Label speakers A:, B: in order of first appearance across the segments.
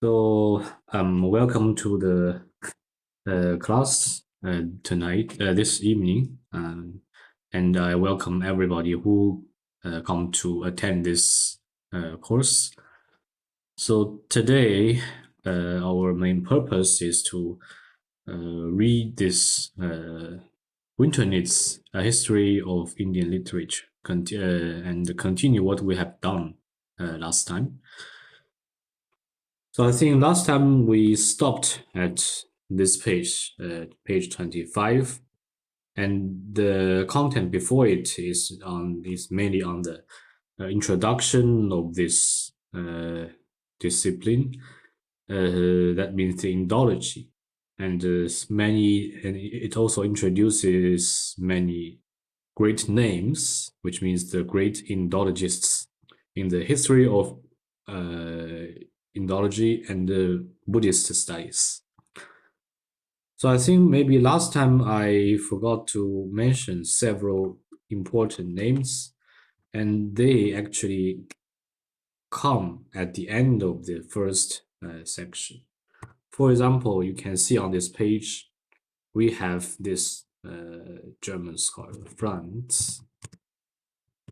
A: So, welcome to the class tonight, this evening, and I welcome everybody who come to attend this course. So today, our main purpose is to read this Winternitz, A History of Indian Literature, and continue what we have done last time. So I think last time we stopped at this page, page 25, and the content before it is mainly on the introduction of this discipline. That means the Indology, and it also introduces many great names, which means the great Indologists in the history of Indology and the Buddhist studies. So I think maybe last time I forgot to mention several important names, and they actually come at the end of the first section. For example, you can see on this page, we have this German scholar, Franz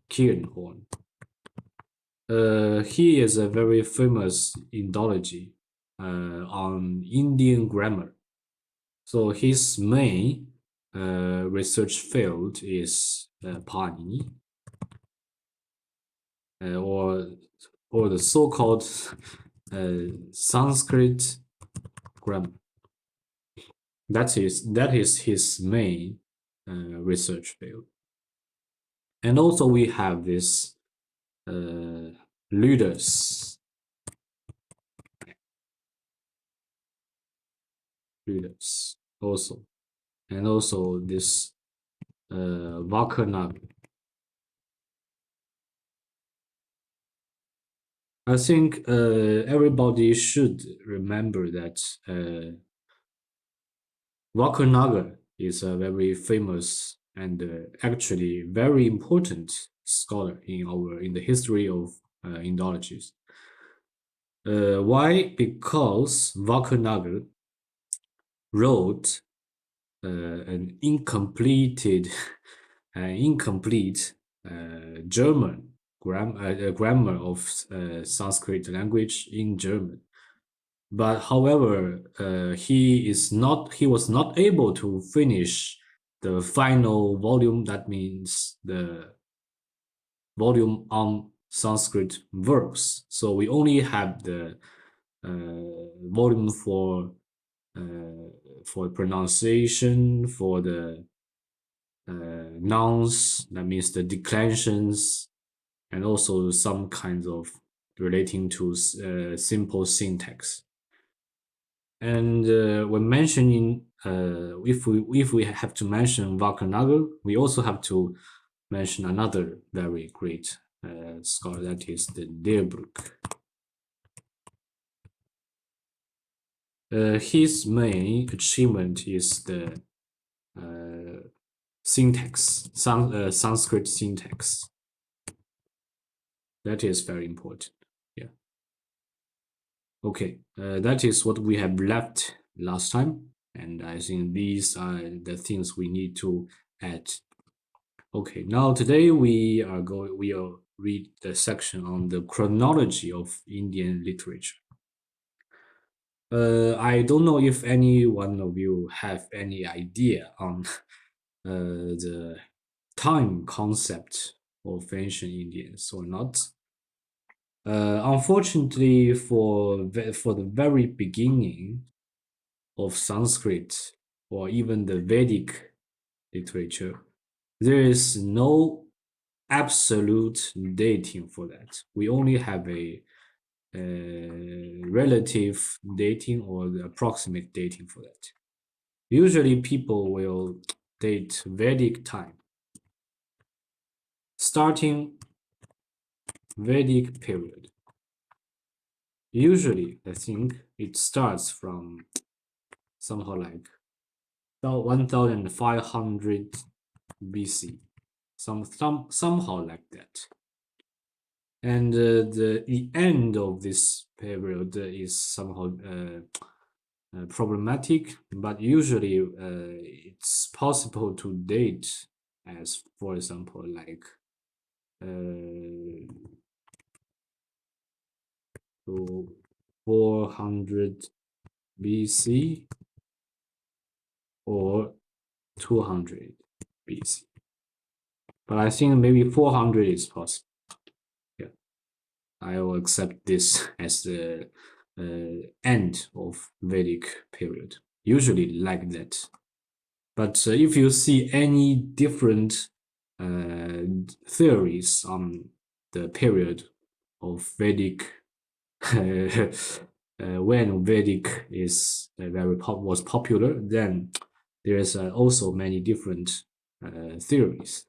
A: Kirnhorn. He is a very famous Indology on Indian grammar. So his main research field is Pani, or the so-called Sanskrit grammar. That is his main research field. And also we have this Ludus also, and also this Vakarnag. I think everybody should remember that Vakarnagar is a very famous and actually very important scholar in the history of Indologies. Why? Because Vakarnagar wrote an incomplete German grammar of Sanskrit language in German. But however, he was not able to finish the final volume. That means the volume on Sanskrit verbs. So we only have the volume for pronunciation, for the nouns, that means the declensions, and also some kinds of relating to simple syntax. And when mentioning, if we have to mention Vakarnagar, we also have to mention another very great scholar, that is the Leerbrück. His main achievement is the syntax, Sanskrit syntax. That is very important. Yeah. Okay, that is what we have left last time, and I think these are the things we need to add. Okay, now today we'll read the section on the chronology of Indian literature. I don't know if any one of you have any idea on the time concept of ancient Indians or not. Unfortunately, for the very beginning of Sanskrit or even the Vedic literature, there is no absolute dating for that. We only have a relative dating or the approximate dating for that. Usually people will date Vedic time, starting Vedic period. Usually, I think it starts from somehow like 1500 BC, somehow like that. And the end of this period is somehow problematic, but usually it's possible to date as, for example, like to 400 BC or 200 BC. But I think maybe 400 is possible. Yeah, I will accept this as the end of Vedic period. Usually like that. But if you see any different theories on the period of Vedic, when Vedic is was popular, then there is also many different theories.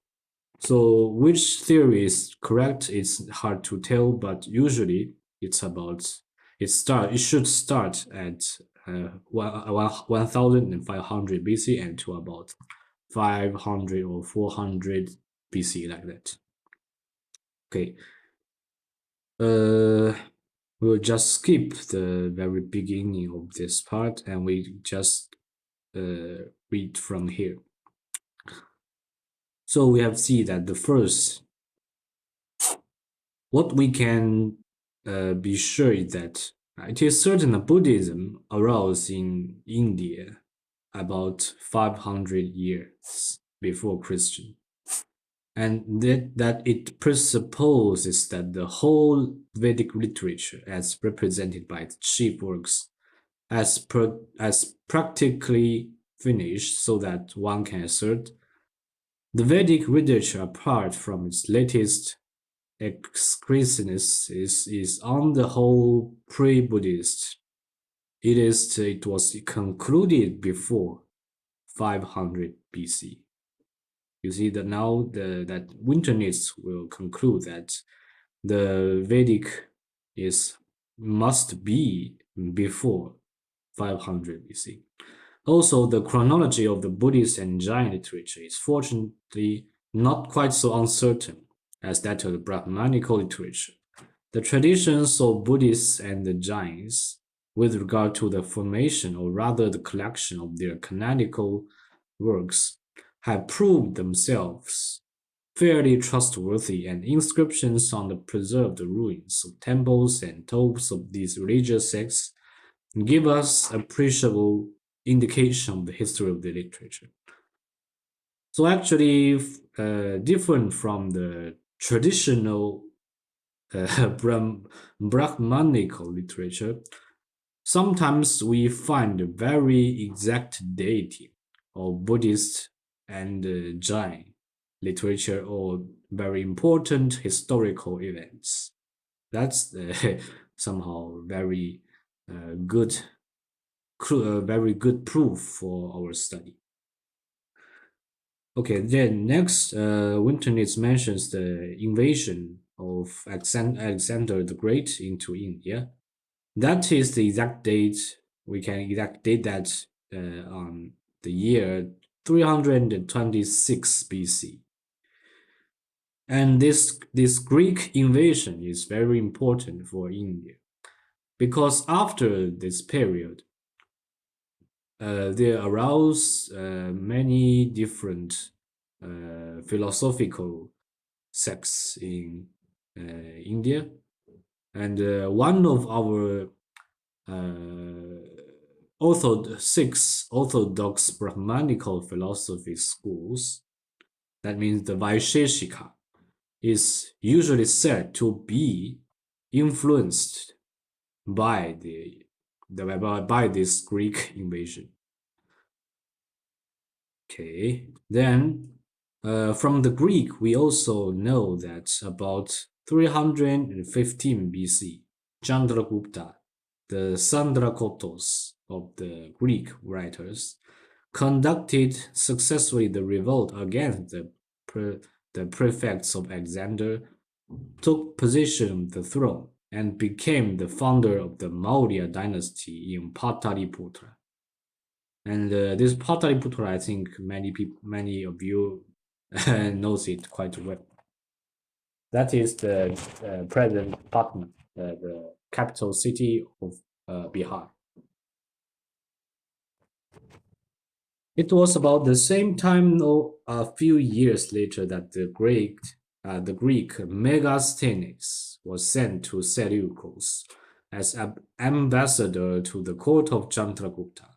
A: So which theory is correct? It's hard to tell, but usually it's about it should start at 1500 BC and to about 500 or 400 BC, like that. Okay. We'll just skip the very beginning of this part and we just read from here. So we have seen that the first, what we can be sure is that it is certain that Buddhism arose in India about 500 years before Christian, and that it presupposes that the whole Vedic literature, as represented by its chief works, as practically finished, so that one can assert the Vedic literature, apart from its latest excrescence, is on the whole pre-Buddhist. It was concluded before 500 BC. You see that now that Winternitz will conclude that the Vedic must be before 500 BC. Also, the chronology of the Buddhist and Jain literature is fortunately not quite so uncertain as that of the Brahmanical literature. The traditions of Buddhists and the Jains with regard to the formation, or rather the collection of their canonical works, have proved themselves fairly trustworthy, and inscriptions on the preserved ruins of temples and tombs of these religious sects give us appreciable indication of the history of the literature. So actually, different from the traditional Brahmanical literature, sometimes we find a very exact dating of Buddhist and Jain literature or very important historical events. That's somehow very good proof for our study. Okay, then next, Winternitz mentions the invasion of Alexander the Great into India. That is the exact date. We can exact date that on the year 326 BC. And this Greek invasion is very important for India because after this period, there arose many different philosophical sects in India, and one of our orthodox Brahmanical philosophy schools, that means the Vaisheshika, is usually said to be influenced by by this Greek invasion. Okay, then from the Greek, we also know that about 315 BC, Chandragupta, the Sandrakotos of the Greek writers, conducted successfully the revolt against the prefects of Alexander, took possession of the throne, and became the founder of the Maurya dynasty in Pataliputra. And this Pataliputra, I think many of you knows it quite well. That is the present Patna, the capital city of Bihar. It was about the same time, or a few years later, that the Greek Megasthenes was sent to Seleucus as ambassador to the court of Chandragupta.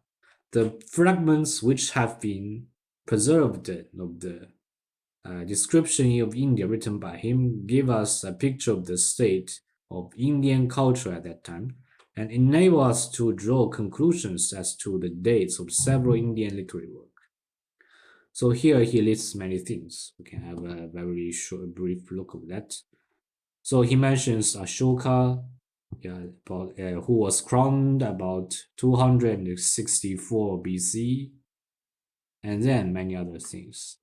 A: The fragments which have been preserved of the description of India written by him give us a picture of the state of Indian culture at that time and enable us to draw conclusions as to the dates of several Indian literary works. So here he lists many things. We can have a very short, brief look at that. So he mentions Ashoka, who was crowned about 264 BC, and then many other things.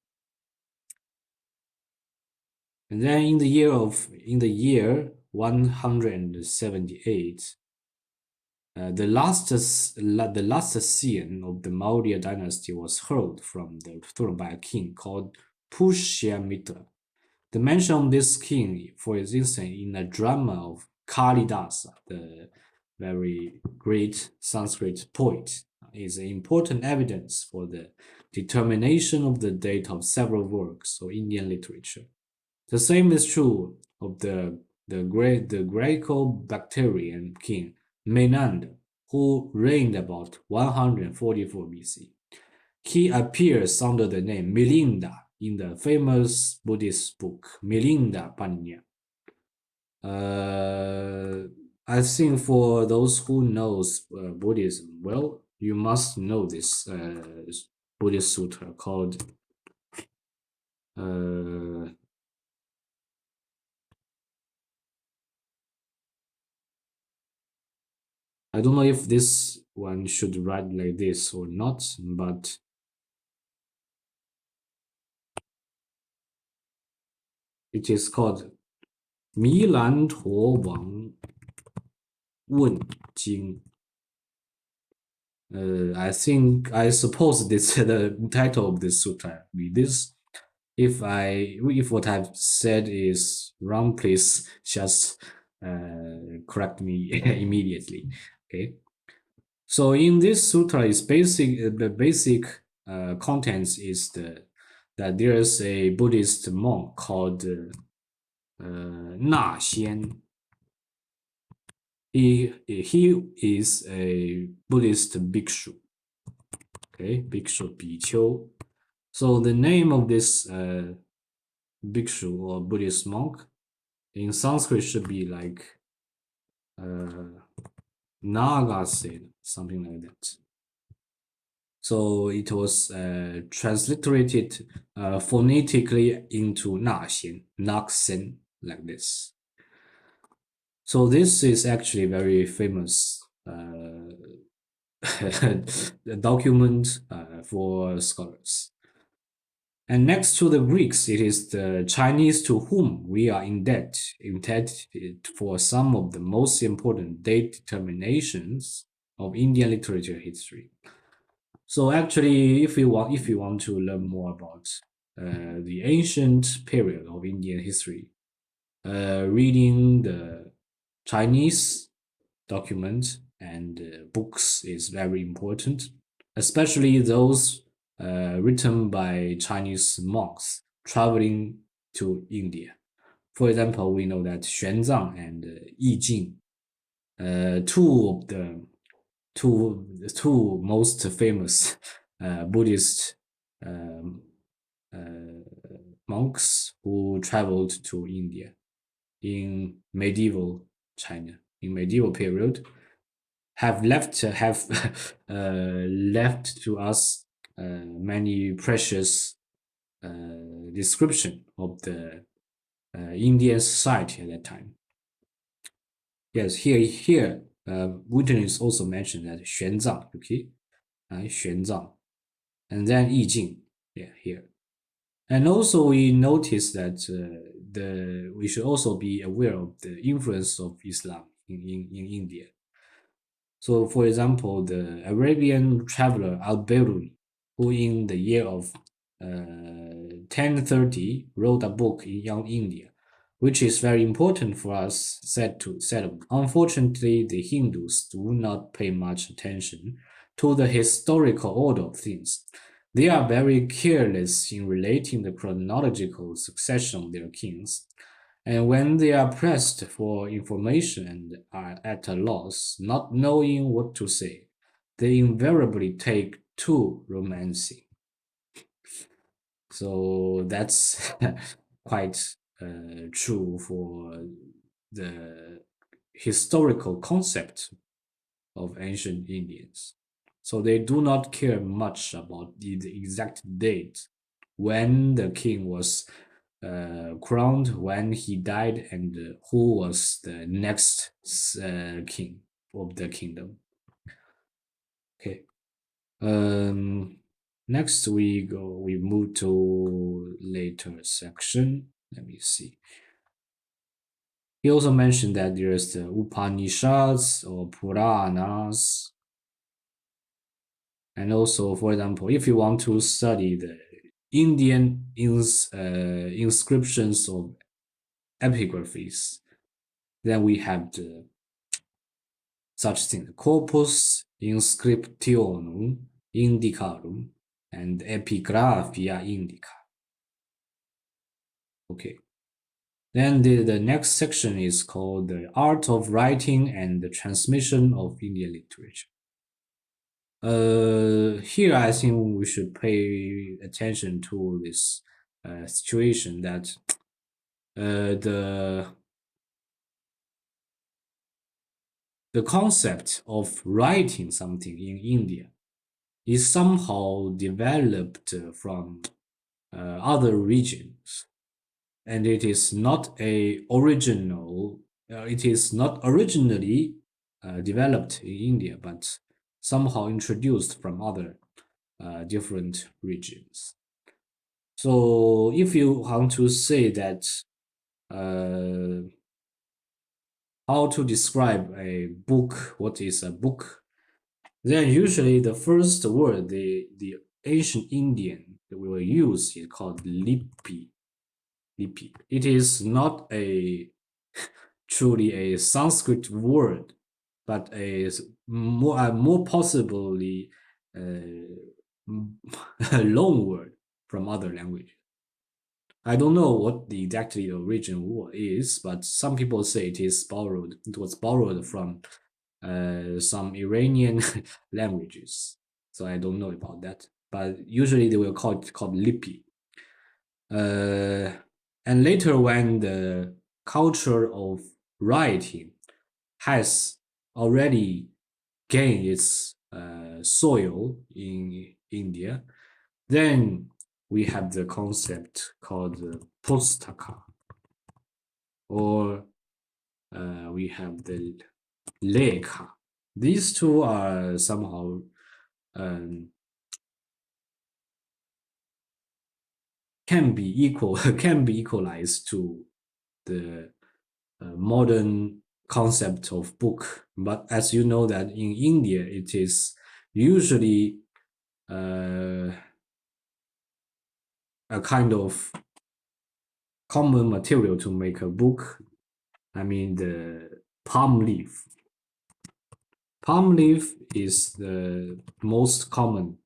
A: And then in the year 178, the last scion of the Maurya dynasty was hurled from the throne by a king called Pushyamitra. The mention of this king, for instance, in a drama of Kalidasa, the very great Sanskrit poet, is important evidence for the determination of the date of several works of Indian literature. The same is true of the Greco-Bactrian king Menander, who reigned about 144 BC. He appears under the name Milinda in the famous Buddhist book Milinda Pannya. I think for those who knows Buddhism well, you must know this Buddhist sutra called I don't know if this one should write like this or not, but it is called 弥兰陀王问经. I suppose this the title of this sutra be this. If what I've said is wrong, please just correct me immediately. Okay. So in this sutra, is the basic contents is that there is a Buddhist monk called Na Xian. He is a Buddhist bhikshu. Okay, bhikshu, bhikkhu. So the name of this bhikshu or Buddhist monk in Sanskrit should be like Nagasen, something like that. So it was transliterated phonetically into Naxian, Naksen, like this. So this is actually very famous document for scholars. And next to the Greeks, it is the Chinese to whom we are indebted for some of the most important date determinations of Indian literature history. So actually, if you want to learn more about the ancient period of Indian history, reading the Chinese document and books is very important, especially those written by Chinese monks traveling to India. For example, we know that Xuanzang and Yi Jing, two most famous Buddhist monks who traveled to India in medieval China, in medieval period, have left to us many precious description of the Indian society at that time. Yes, here witness also mentioned that Xuanzang, okay, Xuanzang, and then Yi Jing, yeah, here. And also we notice that we should also be aware of the influence of Islam in India. So, for example, the Arabian traveler Al-Biruni, who in the year of 1030 wrote a book in Young India, which is very important for us to settle. Unfortunately, the Hindus do not pay much attention to the historical order of things. They are very careless in relating the chronological succession of their kings, and when they are pressed for information and are at a loss, not knowing what to say, they invariably take to romancing. So that's quite true for the historical concept of ancient Indians. So they do not care much about the exact date when the king was crowned, when he died, and who was the next king of the kingdom. Okay. Next we move to later section. Let me see. He also mentioned that there's the Upanishads or Puranas. And also, for example, if you want to study the Indian inscriptions of epigraphies, then we have the such thing, Corpus Inscriptionum Indicarum and Epigraphia Indica. Okay. Then the next section is called the Art of Writing and the Transmission of Indian Literature. Here I think we should pay attention to this situation that the concept of writing something in India is somehow developed from other regions, and it is not it is not originally developed in India, but somehow introduced from other different regions. So if you want to say that how to describe a book, what is a book, then usually the first word the ancient Indian will use is called lipi. Lipi. It is not a truly a Sanskrit word, but a more possibly a loan word from other languages. I don't know what the exactly the origin is, but some people say it is borrowed. It was borrowed from some Iranian languages. So I don't know about that. But usually they will call it called lipi. And later, when the culture of writing has already gained its soil in India, then we have the concept called pustaka, or we have the lekha. These two are somehow can be equalized to the modern concept of book. But as you know that in India, it is usually a kind of common material to make a book. I mean, the palm leaf. Palm leaf is the most common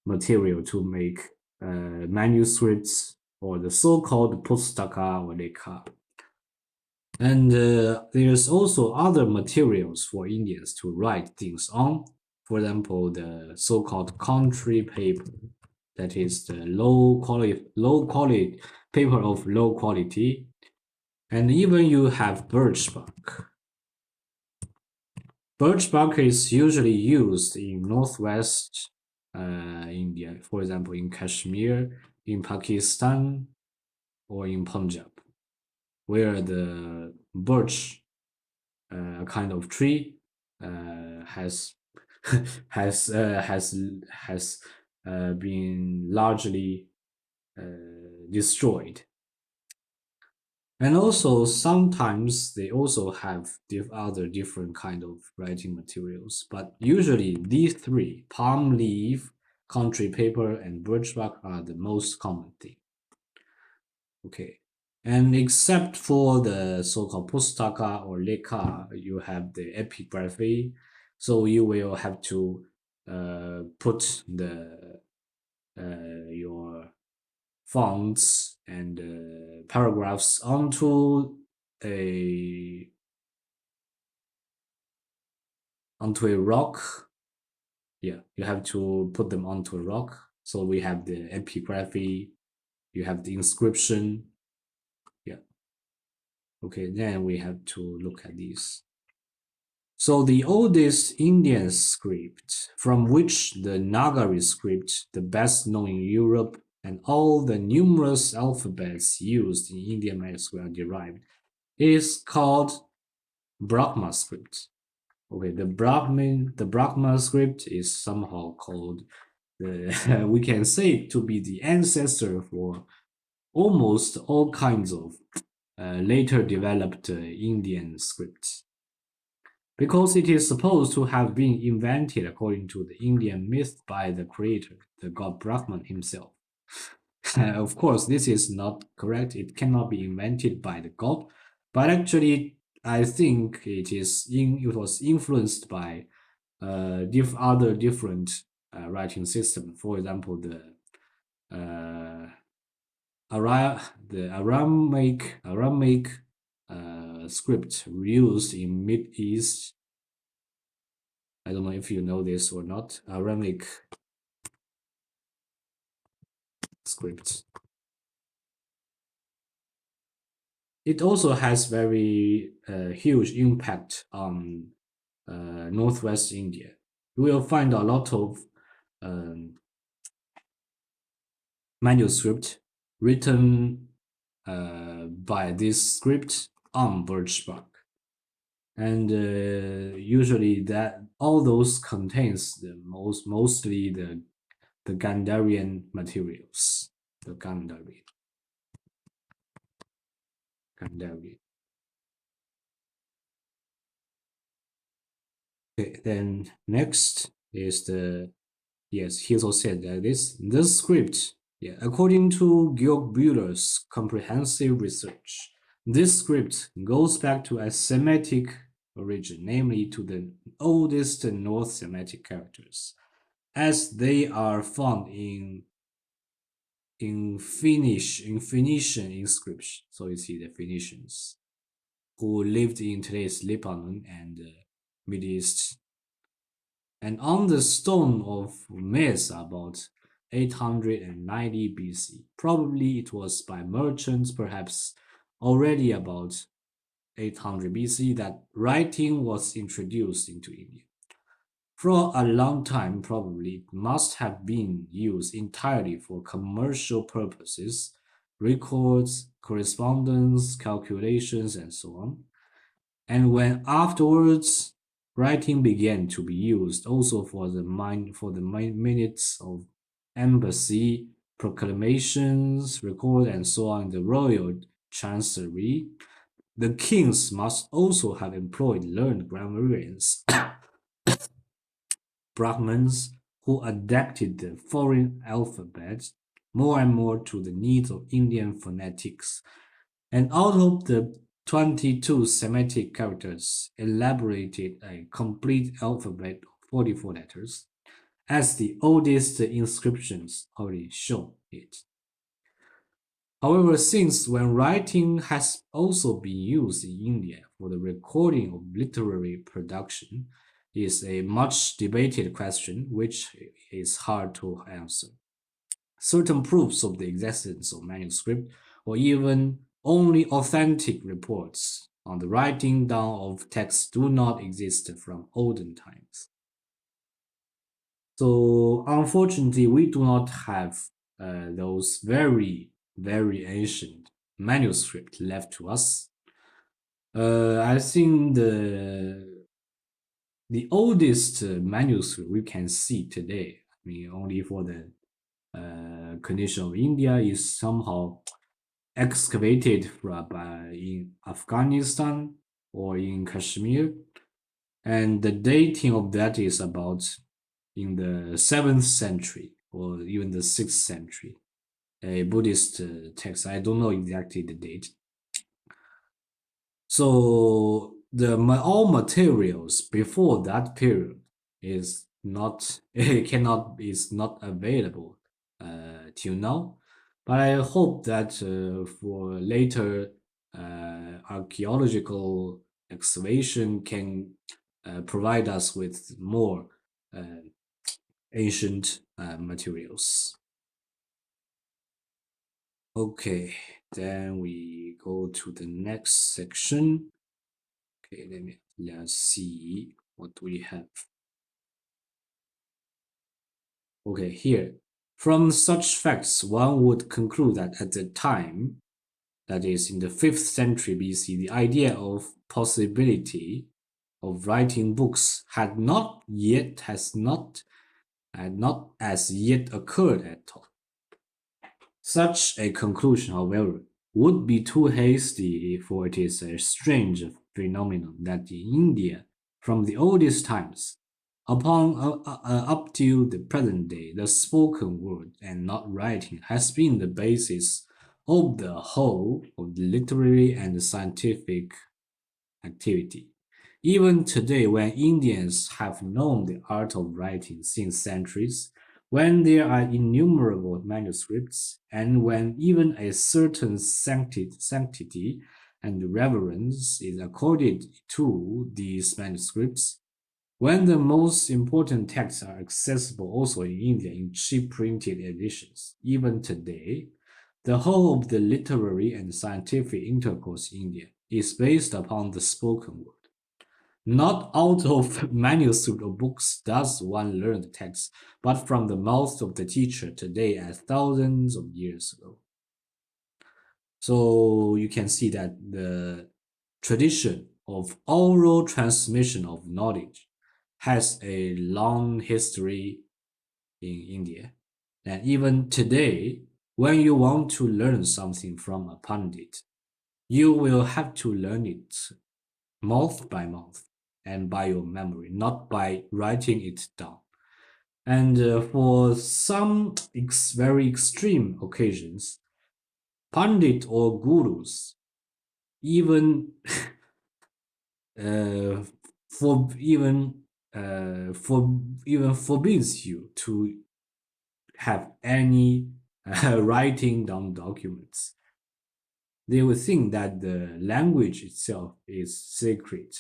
A: material to make manuscripts, or the so-called pustaka or lekha. And there's also other materials for Indians to write things on. For example, the so-called country paper, that is the low quality paper of low quality. And even you have birch bark. Birch bark is usually used in northwest India, for example, in Kashmir, in Pakistan, or in Punjab, where the birch kind of tree has been largely destroyed. And also sometimes they also have other different kind of writing materials, but usually these three, palm leaf, country paper, and birch bark, are the most common thing. Okay. And except for the so-called pustaka or lekha, you have the epigraphy. So you will have to put the your fonts and paragraphs a onto a rock. Yeah, you have to put them onto a rock. So we have the epigraphy, you have the inscription. Yeah. Okay, then we have to look at these. So the oldest Indian script, from which the Nagari script, the best known in Europe, and all the numerous alphabets used in Indian manuscript are derived, is called Brahma script. Okay, the Brahma script is somehow called the we can say to be the ancestor for almost all kinds of later developed Indian scripts, because it is supposed to have been invented according to the Indian myth by the creator, the god Brahman himself. Of course, this is not correct. It cannot be invented by the god, but actually, I think it was influenced by other different writing system. For example, uh, the Aramaic script used in Mid East. I don't know if you know this or not. Aramaic script. It also has very huge impact on Northwest India. You will find a lot of um, manuscript written by this script on birch bark, and usually that all those contains mostly the Gandharian materials, the Gandharian. Okay, then next is the yes. He also said that this script, yeah, according to Georg Büller's comprehensive research, this script goes back to a Semitic origin, namely to the oldest North Semitic characters, as they are found in Phoenician inscription. So you see the Phoenicians who lived in today's Lebanon and Middle East. And on the stone of Mesa about 890 BC. Probably it was by merchants, perhaps already about 800 BC, that writing was introduced into India. For a long time, probably it must have been used entirely for commercial purposes, records, correspondence, calculations, and so on. And when afterwards writing began to be used also for the minutes of embassy, proclamations, record, and so on in the royal chancery, the kings must also have employed learned grammarians, Brahmins, who adapted the foreign alphabet more and more to the needs of Indian phonetics. And out of the 22 Semitic characters, elaborated a complete alphabet of 44 letters, as the oldest inscriptions already show it. However, since when writing has also been used in India for the recording of literary production, is a much debated question which is hard to answer. Certain proofs of the existence of manuscript, or even only authentic reports on the writing down of texts, do not exist from olden times. So unfortunately, we do not have those very ancient manuscript left to us. I think the oldest manuscript we can see today, I mean, only for the condition of India, is somehow excavated in Afghanistan or in Kashmir, and the dating of that is about in the 7th century or even the 6th century. A Buddhist text. I don't know exactly the date, So all materials before that period is not it cannot is not available till now. But I hope that for later archaeological excavation can provide us with more uh, ancient materials. Okay, then we go to the next section. Okay, let's see what we have. Okay, here. From such facts, one would conclude that at the time, that is in the 5th century BC, the idea of possibility of writing books had not as yet occurred at all. Such a conclusion, however, would be too hasty, for it is a strange phenomenon that in India, from the oldest times, up to the present day, the spoken word and not writing has been the basis of the whole of the literary and scientific activity. Even today, when Indians have known the art of writing since centuries, when there are innumerable manuscripts, and when even a certain sanctity and reverence is accorded to these manuscripts, when the most important texts are accessible also in India in cheap printed editions, even today, the whole of the literary and scientific intercourse in India is based upon the spoken word. Not out of manuscript or books does one learn the text, but from the mouth of the teacher today as thousands of years ago. So you can see that the tradition of oral transmission of knowledge has a long history in India. And even today, when you want to learn something from a pundit, you will have to learn it mouth by mouth and by your memory, not by writing it down. And for some very extreme occasions, pundit or gurus even uh, for even for even forbids you to have any writing down documents. They would think that the language itself is sacred.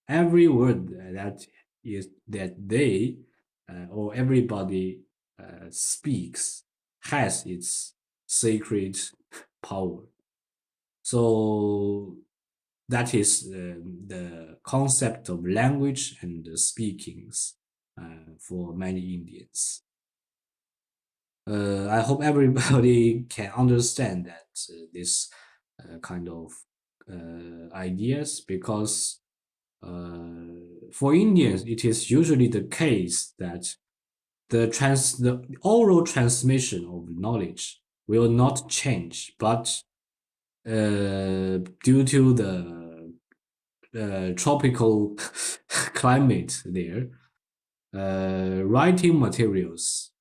A: Every word that they or everybody speaks has its sacred power. So that is the concept of language and speakings for many Indians. I hope everybody can understand that this kind of ideas because for Indians it is usually the case that the oral transmission of knowledge will not change, but due to the tropical climate there, writing materials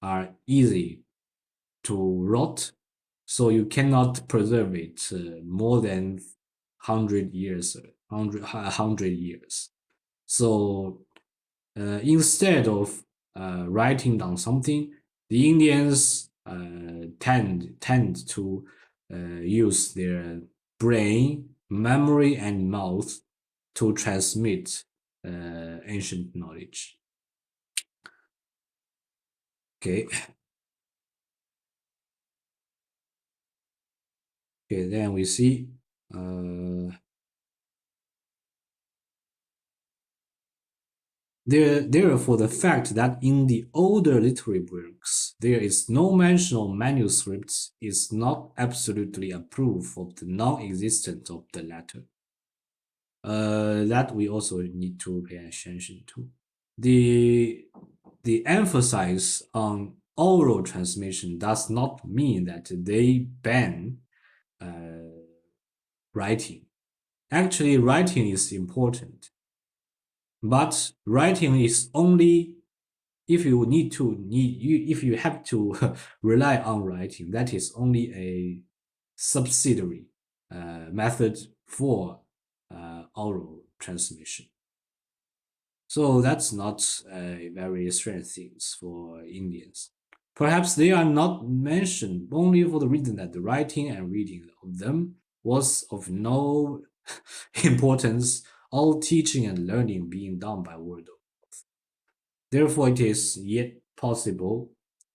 A: are easy to rot, so you cannot preserve it more than 100 years, 100 years. So instead of writing down something, the Indians tend to use their brain, memory, and mouth to transmit ancient knowledge. Okay. Okay, then we see therefore the fact that in the older literary works there is no mention of manuscripts is not absolutely a proof of the non-existence of the latter. That we also need to pay attention to. The emphasis on oral transmission does not mean that they ban writing. Actually, writing is important, but writing is only if you if you have to rely on writing. That is only a subsidiary method for oral transmission. So that's not a very strange thing for Indians. Perhaps they are not mentioned only for the reason that the writing and reading of them was of no importance, all teaching and learning being done by word of mouth. Therefore, it is yet possible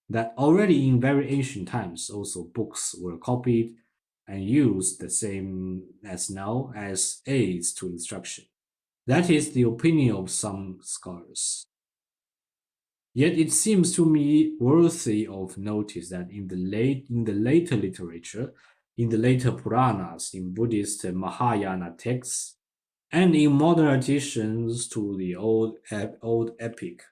A: that already in very ancient times also books were copied and used the same as now as aids to instruction. That is the opinion of some scholars. Yet it seems to me worthy of notice that in the later literature, in the later Puranas, in Buddhist Mahayana texts, and in modern additions to the old epic,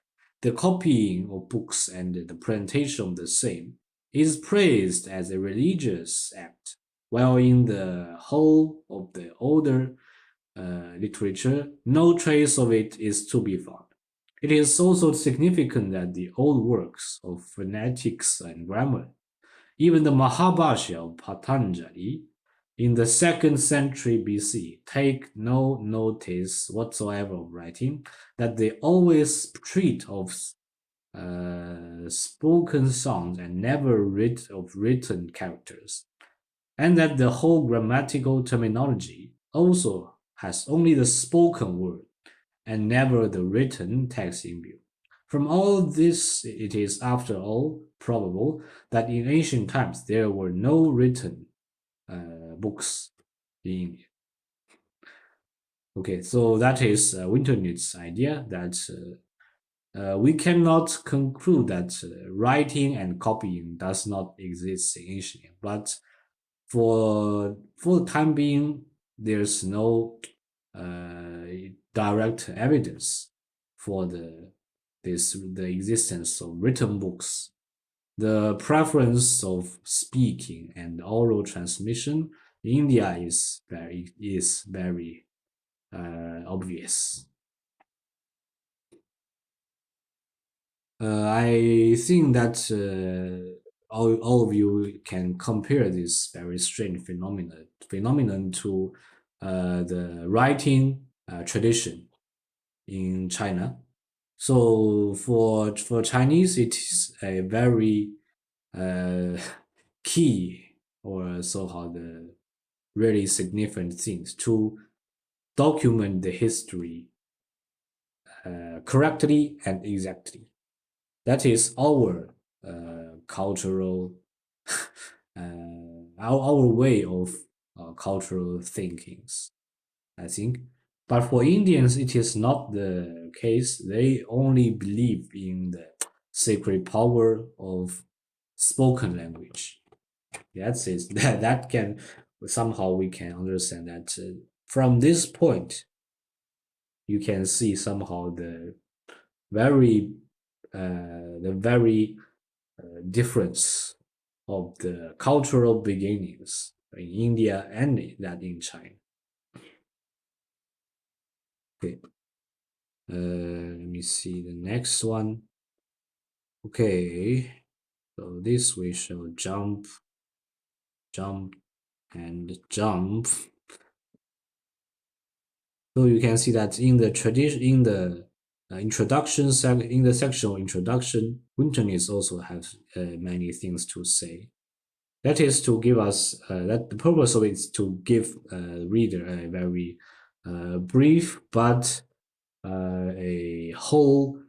A: the copying of books and the presentation of the same is praised as a religious act, while in the whole of the older literature, no trace of it is to be found. It is also significant that the old works of phonetics and grammar, even the Mahabhashya of Patanjali, in the 2nd century BC, take no notice whatsoever of writing, that they always treat of spoken sounds and never read of written characters, and that the whole grammatical terminology also has only the spoken word and never the written text in view. From all this, it is after all probable that in ancient times there were no written books in India. Okay, so that is Winternit's idea that we cannot conclude that writing and copying does not exist in ancient, but for the time being, there's no direct evidence for the existence of written books. The preference of speaking and oral transmission in India is very obvious. I think that all of you can compare this very strange phenomenon to the writing tradition in China. So for Chinese, it is a very key or so-called really significant things to document the history correctly and exactly. That is our cultural, our way of cultural thinkings, I think. But for Indians, it is not the case. They only believe in the sacred power of spoken language. That's it. That can somehow we can understand that from this point, you can see somehow very the very difference of the cultural beginnings in India and that in China. Okay, let me see the next one. Okay, so this we shall jump, and jump. So you can see that in the tradition, in the introduction in the section of introduction, Winternitz also has many things to say. That is to give us that the purpose of it is to give reader a very brief but a whole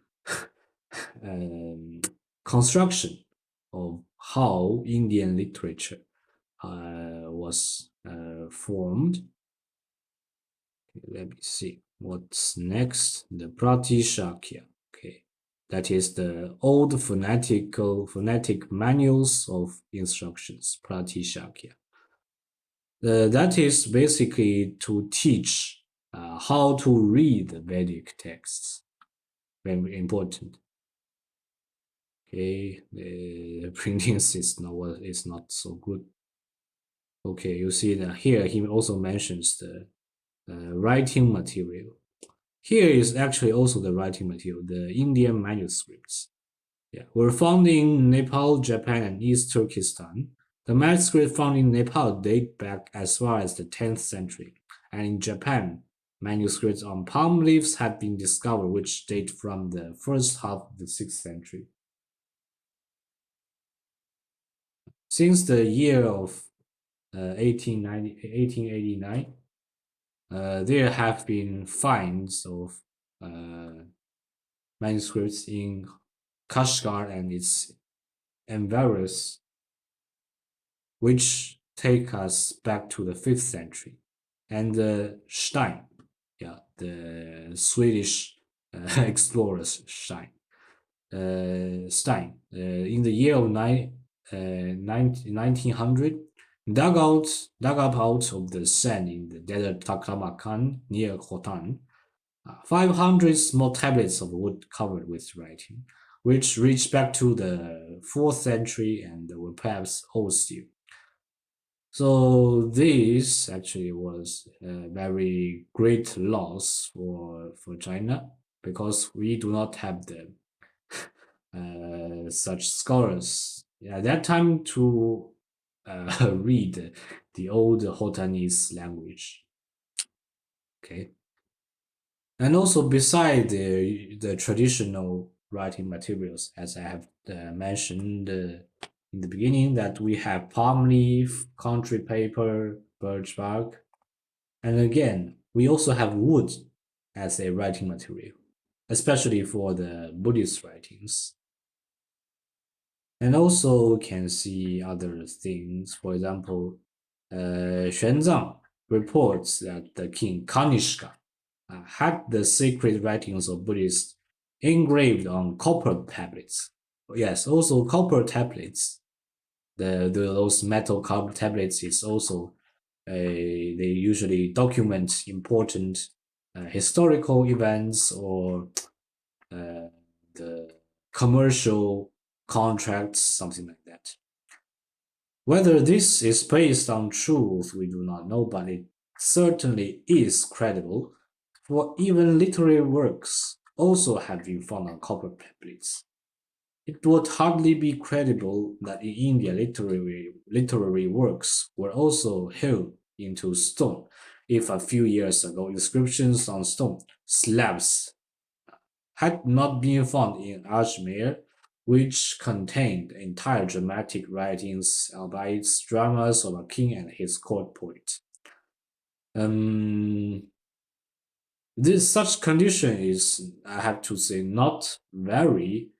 A: construction of how Indian literature was formed. Let me see what's next. The Pratishakya. Okay, that is the old phonetic manuals of instructions. Pratishakya. That is basically to teach how to read the Vedic texts. Very important. Okay, the printing system is not so good. Okay, you see that here he also mentions the writing material. Here is actually also the writing material, the Indian manuscripts. Yeah, were found in Nepal, Japan, and East Turkestan. The manuscripts found in Nepal date back as far as the 10th century and in Japan, manuscripts on palm leaves have been discovered which date from the first half of the 6th century. Since the year of 1889, there have been finds of manuscripts in Kashgar and its environs, which take us back to the 5th century. And Stein, yeah, the Swedish explorers Stein, in the year of 1900, dug up out of the sand in the desert Taklamakan near Khotan 500 small tablets of wood covered with writing, which reach back to the 4th century and were perhaps old still. So this actually was a very great loss for China because we do not have the such scholars at that time to read the old Khotanese language. Okay. And also beside the traditional writing materials, as I have mentioned in the beginning, that we have palm leaf, country paper, birch bark, and again, we also have wood as a writing material, especially for the Buddhist writings. And also we can see other things. For example, Xuanzang reports that the king Kanishka had the sacred writings of Buddhists engraved on copper tablets. Yes, also copper tablets. Those metal copper tablets is also they usually document important historical events or the commercial contracts, something like that. Whether this is based on truth, we do not know, but it certainly is credible, for even literary works also have been found on copper tablets. It would hardly be credible that in India literary works were also hewn into stone if a few years ago inscriptions on stone slabs had not been found in Ajmer, which contained entire dramatic writings by its dramas of a king and his court poet. This such condition is, I have to say, not very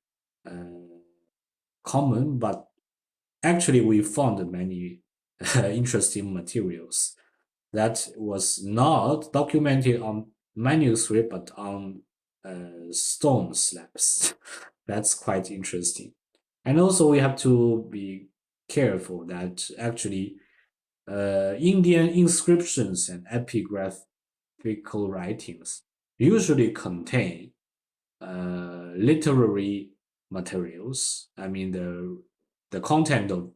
A: common, but actually we found many interesting materials that was not documented on manuscript but on stone slabs. That's quite interesting. And also we have to be careful that actually Indian inscriptions and epigraphical writings usually contain literary materials. I mean, the content of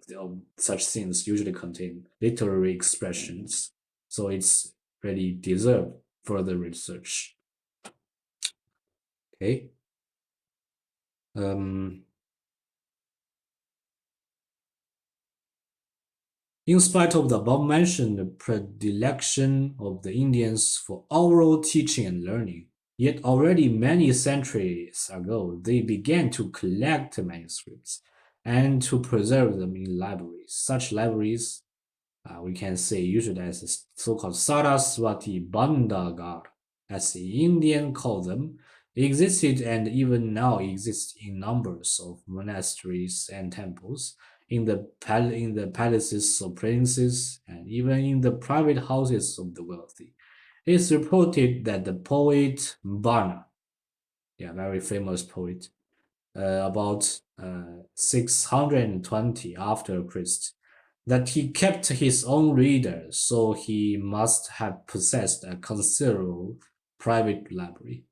A: such things usually contain literary expressions, so it's really deserve further research. Okay. In spite of the above-mentioned predilection of the Indians for oral teaching and learning, yet already many centuries ago they began to collect manuscripts and to preserve them in libraries. Such libraries, we can say usually as the so-called Saraswati Bhandagar, as the Indian call them, existed and even now exist in numbers of monasteries and temples, in the palaces of princes, and even in the private houses of the wealthy. It is reported that the poet Bana, yeah, very famous poet, about 620 after Christ, that he kept his own readers, so he must have possessed a considerable private library.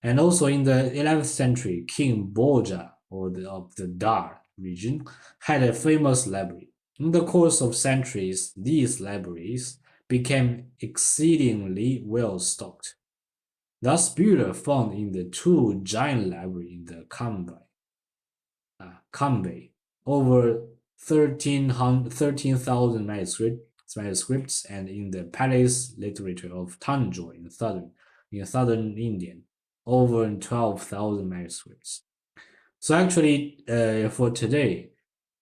A: And also in the 11th century, King Boja, of the Dar region, had a famous library. In the course of centuries, these libraries became exceedingly well stocked. Thus, Bühler found in the two giant libraries in the Kambay over 13,000 manuscripts manuscripts, and in the palace literature of Tanjore in southern India, over 12,000 manuscripts. So actually, for today,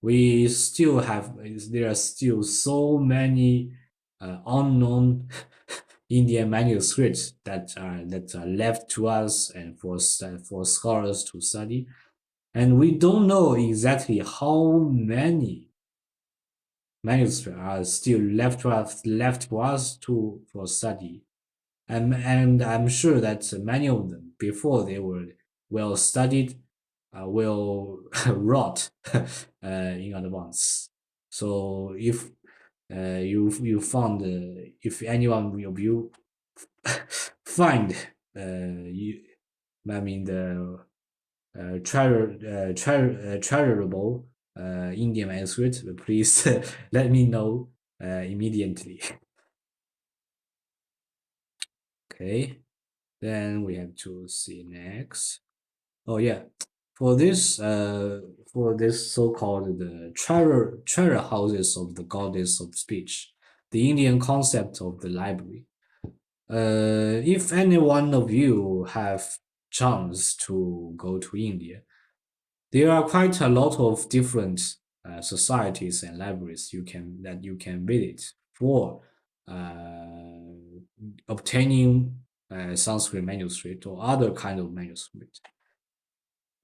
A: we still have there are still so many unknown Indian manuscripts that are left to us and for scholars to study, and we don't know exactly how many manuscripts are still left to us to for study, and I'm sure that many of them before they were well studied will rot in advance. So if you found if anyone of you find you I mean the treasurable Indian manuscript, please let me know immediately. Okay, then we have to see next. Oh yeah, for this so-called the treasure houses of the goddess of speech, the Indian concept of the library. If any one of you have chance to go to India, there are quite a lot of different societies and libraries you can visit for obtaining Sanskrit manuscript or other kind of manuscript.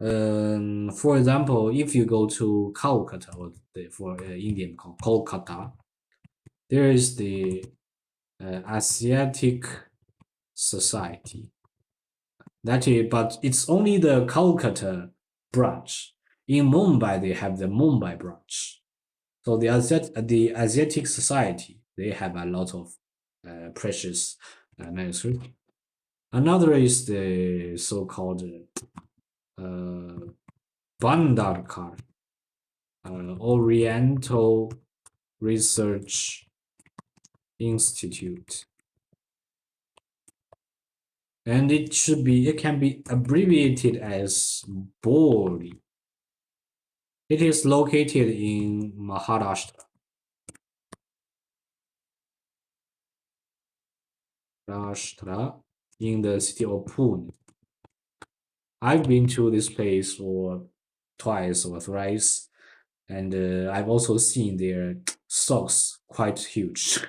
A: For example, if you go to Calcutta or for Indian called Kolkata, there is the Asiatic Society. But it's only the Calcutta branch. In Mumbai, they have the Mumbai branch. So the Asiatic Society, they have a lot of precious manuscript. Another is the so-called Bandarkar, Oriental Research Institute, and it can be abbreviated as BORI. It is located in Maharashtra. In the city of Pune. I've been to this place for twice or thrice, and I've also seen their stocks quite huge.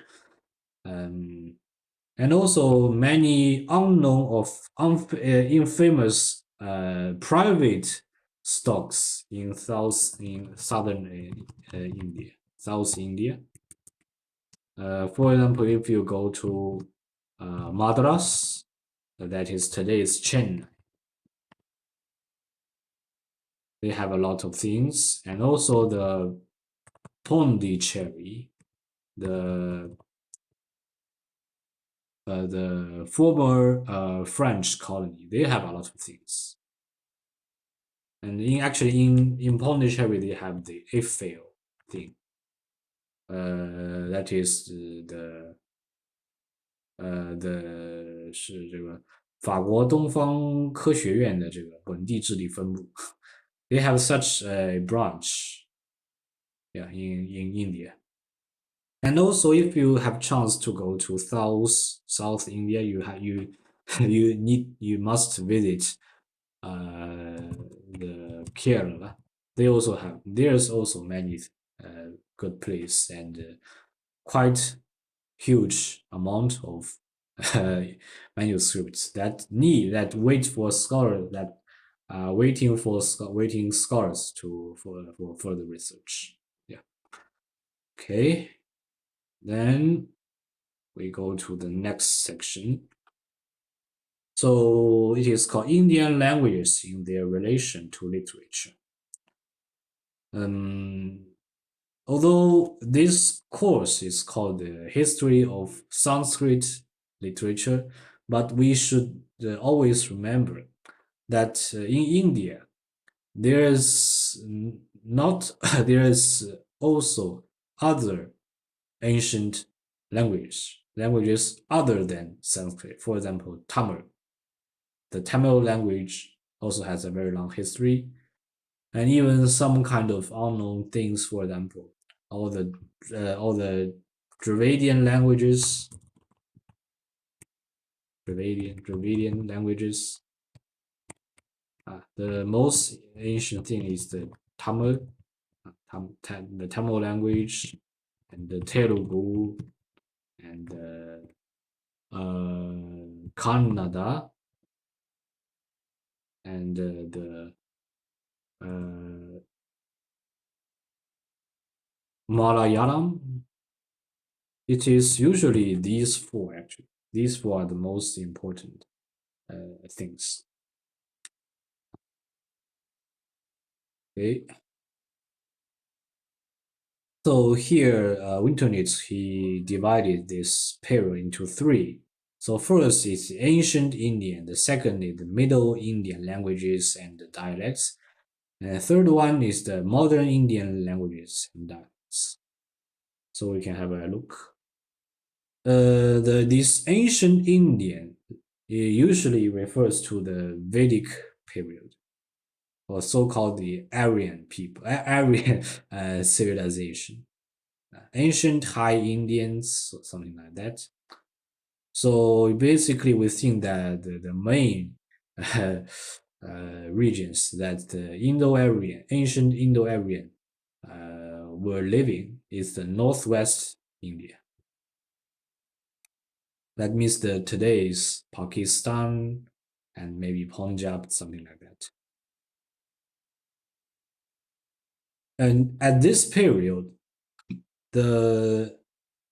A: And also many unknown of infamous private stocks in southern India, South India. For example, if you go to Madras, that is today's Chennai, they have a lot of things, and also the Pondicherry, the former French colony, they have a lot of things. And in Pondicherry, they have the Eiffel thing. That is是这个法国东方科学院的这个本地治理分部。They have such a branch, yeah, in India. And also, if you have chance to go to South India, you must visit the Kerala. There's also many good place and quite huge amount of manuscripts that wait for scholars that waiting scholars for further research. Yeah. Okay. Then we go to the next section. So it is called Indian languages in their relation to literature. Although this course is called the History of Sanskrit Literature, but we should always remember that in India there is not there is also other ancient languages other than Sanskrit. For example, Tamil. The Tamil language also has a very long history, and even some kind of unknown things. For example, all the Dravidian languages. Dravidian languages. The most ancient thing is the Tamil, the Tamil language, and the Telugu, and Kannada, and the Malayalam. It is usually these four, actually. These four are the most important things. Okay. So here, Winternitz, he divided this period into three. So first is ancient Indian, the second is the Middle Indian languages and the dialects, and the third one is the modern Indian languages and dialects. So we can have a look. This ancient Indian usually refers to the Vedic period, or so-called the Aryan people, Aryan civilization, ancient High Indians, something like that. So basically, we think that the main regions that the Indo-Aryan, ancient Indo-Aryan, were living is the northwest India. That means the today's Pakistan and maybe Punjab, something like that. And at this period, the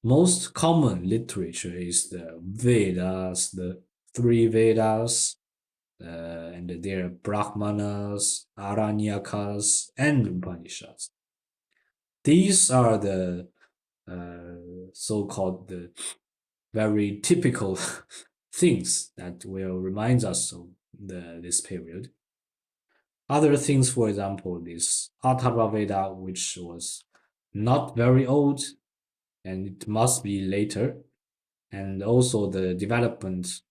A: most common literature is the Vedas, the three Vedas, and there are Brahmanas, Aranyakas, and Upanishads. These are the so-called the very typical things that will remind us of this period. Other things, for example, this Atharva Veda, which was not very old, and it must be later, and also the development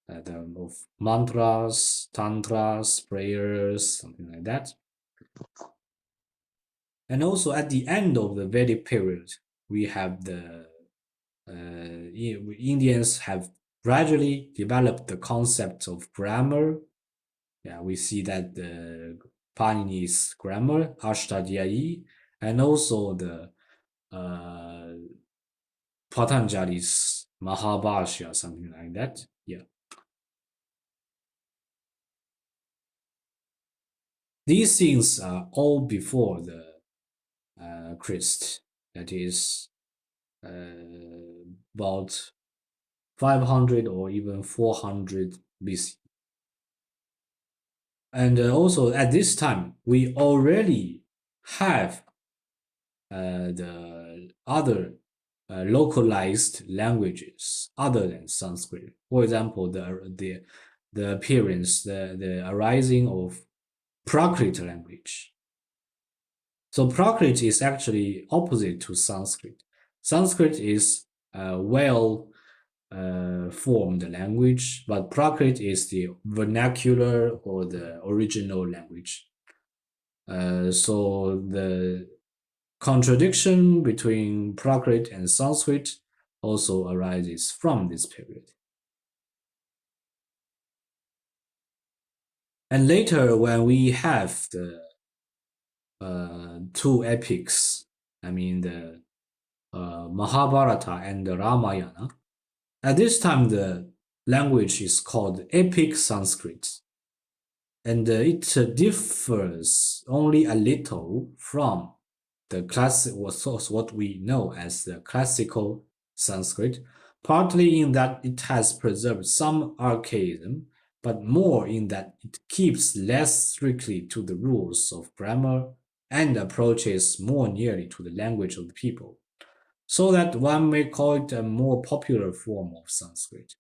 A: of mantras, tantras, prayers, something like that. And also at the end of the Vedic period, we have the Indians have gradually developed the concept of grammar. Yeah, we see that the Panini's grammar, Ashtadhyayi, and also the Patanjali's Mahabhashya, something like that. Yeah. These things are all before the Christ, that is about 500 or even 400 BC. And also at this time, we already have the other localized languages other than Sanskrit. For example, the appearance, the arising of Prakrit language. So Prakrit is actually opposite to Sanskrit. Sanskrit is a well formed language, but Prakrit is the vernacular or the original language. So the contradiction between Prakrit and Sanskrit also arises from this period. And later, when we have the two epics, I mean the Mahabharata and the Ramayana, at this time the language is called Epic Sanskrit, and it differs only a little from the classic, what we know as the classical Sanskrit, partly in that it has preserved some archaism, but more in that it keeps less strictly to the rules of grammar and approaches more nearly to the language of the people, so that one may call it a more popular form of Sanskrit.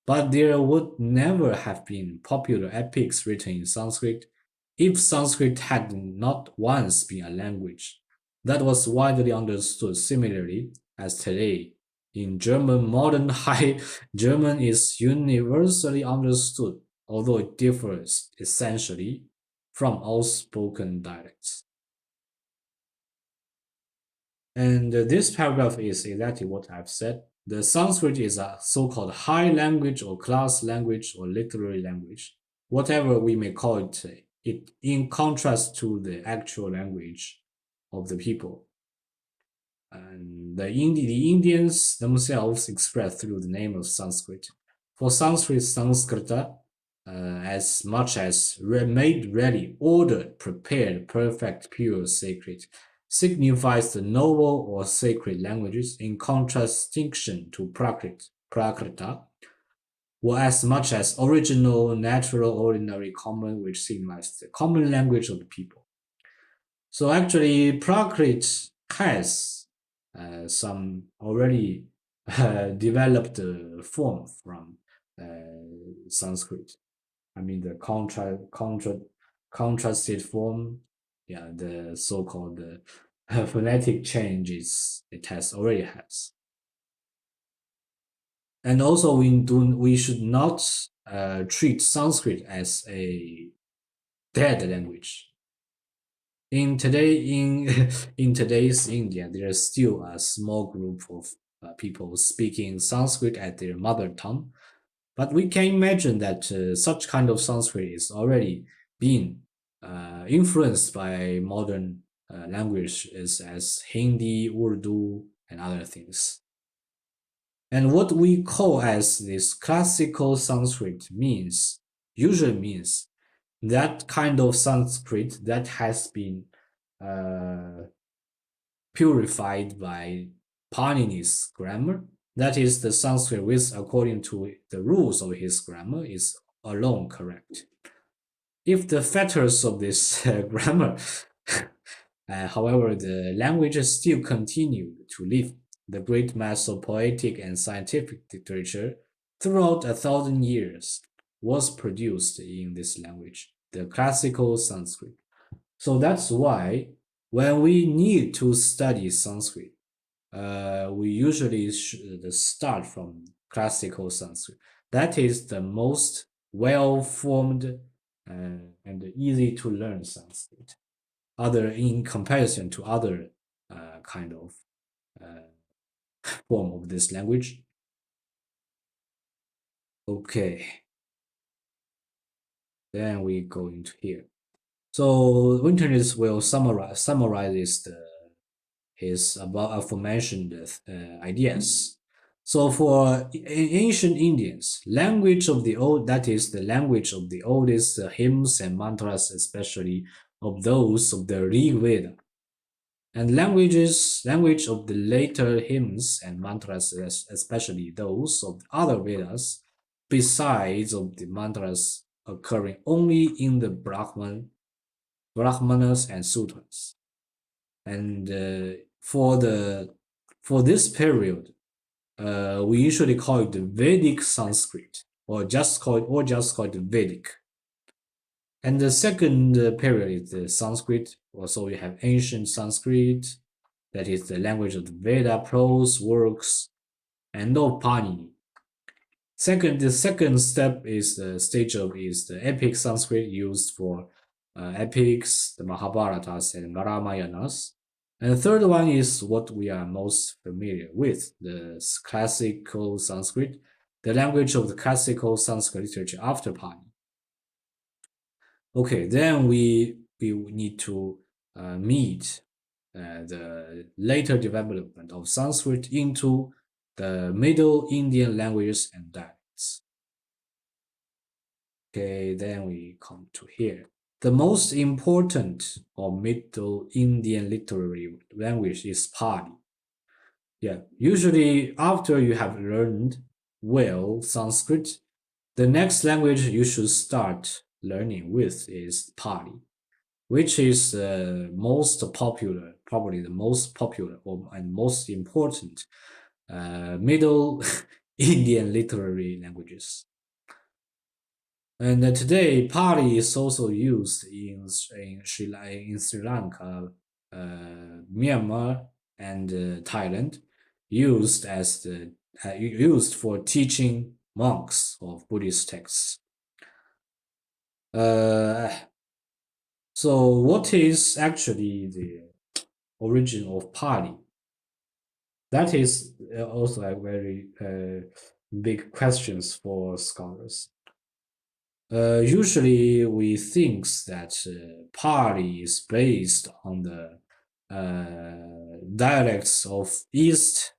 A: But there would never have been popular epics written in Sanskrit if Sanskrit had not once been a language that was widely understood similarly as today. In German, modern High German is universally understood, although it differs essentially from all spoken dialects. And this paragraph is exactly what I've said. The Sanskrit is a so-called high language or class language or literary language, whatever we may call it. It in contrast to the actual language of the people. And the Indians themselves express through the name of Sanskrit. For Sanskrit, Sanskrita, as much as made ready, ordered, prepared, perfect, pure, sacred, signifies the noble or sacred languages in contrastinction to Prakrita, or as much as original, natural, ordinary, common, which signifies the common language of the people. So actually, Prakrit has some already developed form from Sanskrit. I mean the contrasted form, yeah, the so-called phonetic changes it has already has. And also we should not treat Sanskrit as a dead language. In in today's India, there is still a small group of people speaking Sanskrit as their mother tongue, but we can imagine that such kind of Sanskrit is already being influenced by modern languages as Hindi, Urdu, and other things. And what we call as this classical Sanskrit usually means that kind of Sanskrit that has been uh, purified by Panini's grammar. That is, the Sanskrit which, according to the rules of his grammar, is alone correct. If the fetters of this grammar, however, the languages still continue to live, the great mass of poetic and scientific literature throughout 1,000 years was produced in this language, the classical Sanskrit. So that's why when we need to study Sanskrit, we usually start from classical Sanskrit. That is the most well-formed and easy to learn Sanskrit. Other in comparison to other kind of form of this language. Okay, then we go into here. So Winternitz will summarize his above aforementioned ideas. So for ancient Indians, language of the old, that is the language of the oldest hymns and mantras, especially of those of the Rig Veda, and language of the later hymns and mantras, especially those of the other Vedas, besides of the mantras occurring only in the Brahmanas and Sutras. And for this period, we usually call it the Vedic Sanskrit, or just call it Vedic. And the second period is the Sanskrit. Also, we have ancient Sanskrit, that is the language of the Veda prose works, and of Panini. The second step is the epic Sanskrit used for epics, the Mahabharatas and Ramayanas. And the third one is what we are most familiar with, the classical Sanskrit, the language of the classical Sanskrit literature after Pali. Okay, then we need to meet the later development of Sanskrit into the Middle Indian languages and dialects. Okay, then we come to here. The most important of Middle Indian literary language is Pali. Yeah, usually after you have learned well Sanskrit, the next language you should start learning with is Pali, which is most popular, probably the most popular and most important Middle Indian literary languages. And today, Pali is also used in Sri Lanka, Myanmar, and Thailand, used for teaching monks of Buddhist texts. So, what is actually the origin of Pali? That is also a very big questions for scholars. Usually, we think that Pali is based on the dialects of East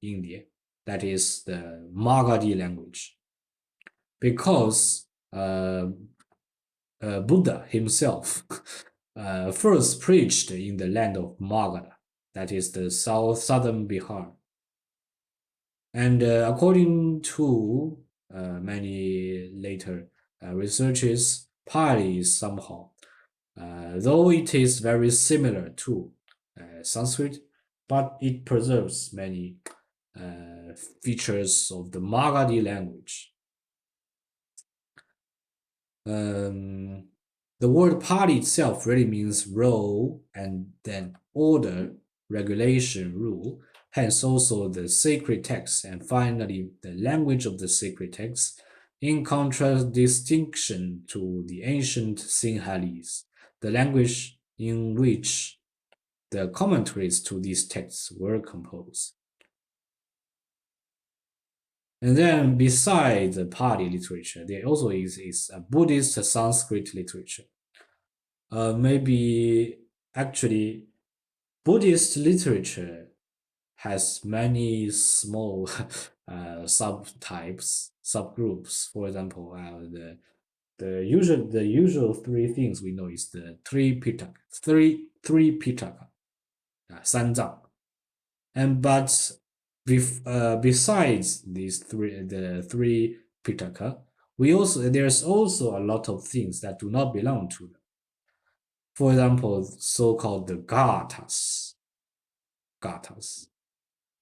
A: India, that is the Magadhi language, because Buddha himself first preached in the land of Magadha, that is the southern Bihar. And according to many later researches, Pali is somehow, though it is very similar to Sanskrit, but it preserves many features of the Magadhi language. Um, the word Pali itself really means role and then order, regulation, rule, hence also the sacred text, and finally the language of the sacred text, in contrast distinction to the ancient Sinhalese, the language in which the commentaries to these texts were composed. And then besides the Pali literature, there also is a Buddhist Sanskrit literature. Maybe actually Buddhist literature has many small subtypes, subgroups. For example, the usual three things we know is the three Pitaka, 三藏, and but besides the three Pitaka, there's also a lot of things that do not belong to them. For example, so-called the gathas. Gathas.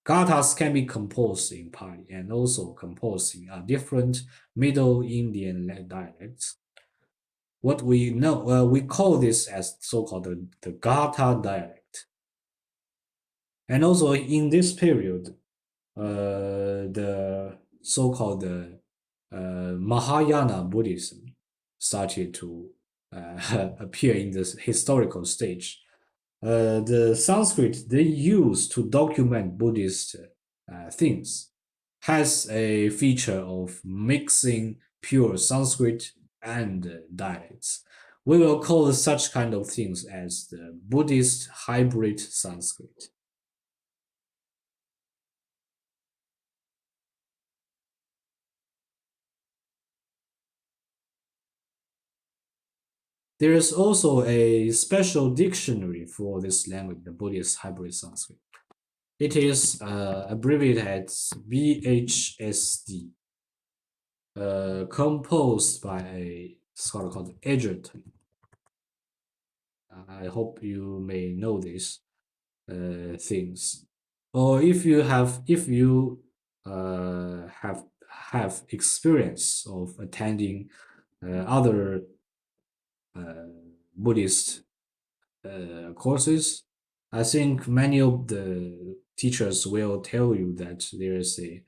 A: Gathas can be composed in Pali and also composed in different Middle Indian dialects. What we know, we call this as so-called the Gatha dialect. And also in this period, the so-called Mahayana Buddhism started to appear in this historical stage. The Sanskrit they use to document Buddhist things has a feature of mixing pure Sanskrit and dialects. We will call such kind of things as the Buddhist hybrid Sanskrit. There is also a special dictionary for this language, the Buddhist hybrid Sanskrit. It is abbreviated as BHSD, composed by a scholar called Edgerton. I hope you may know these things, or if you have experience of attending other Buddhist courses, I think many of the teachers will tell you that there is a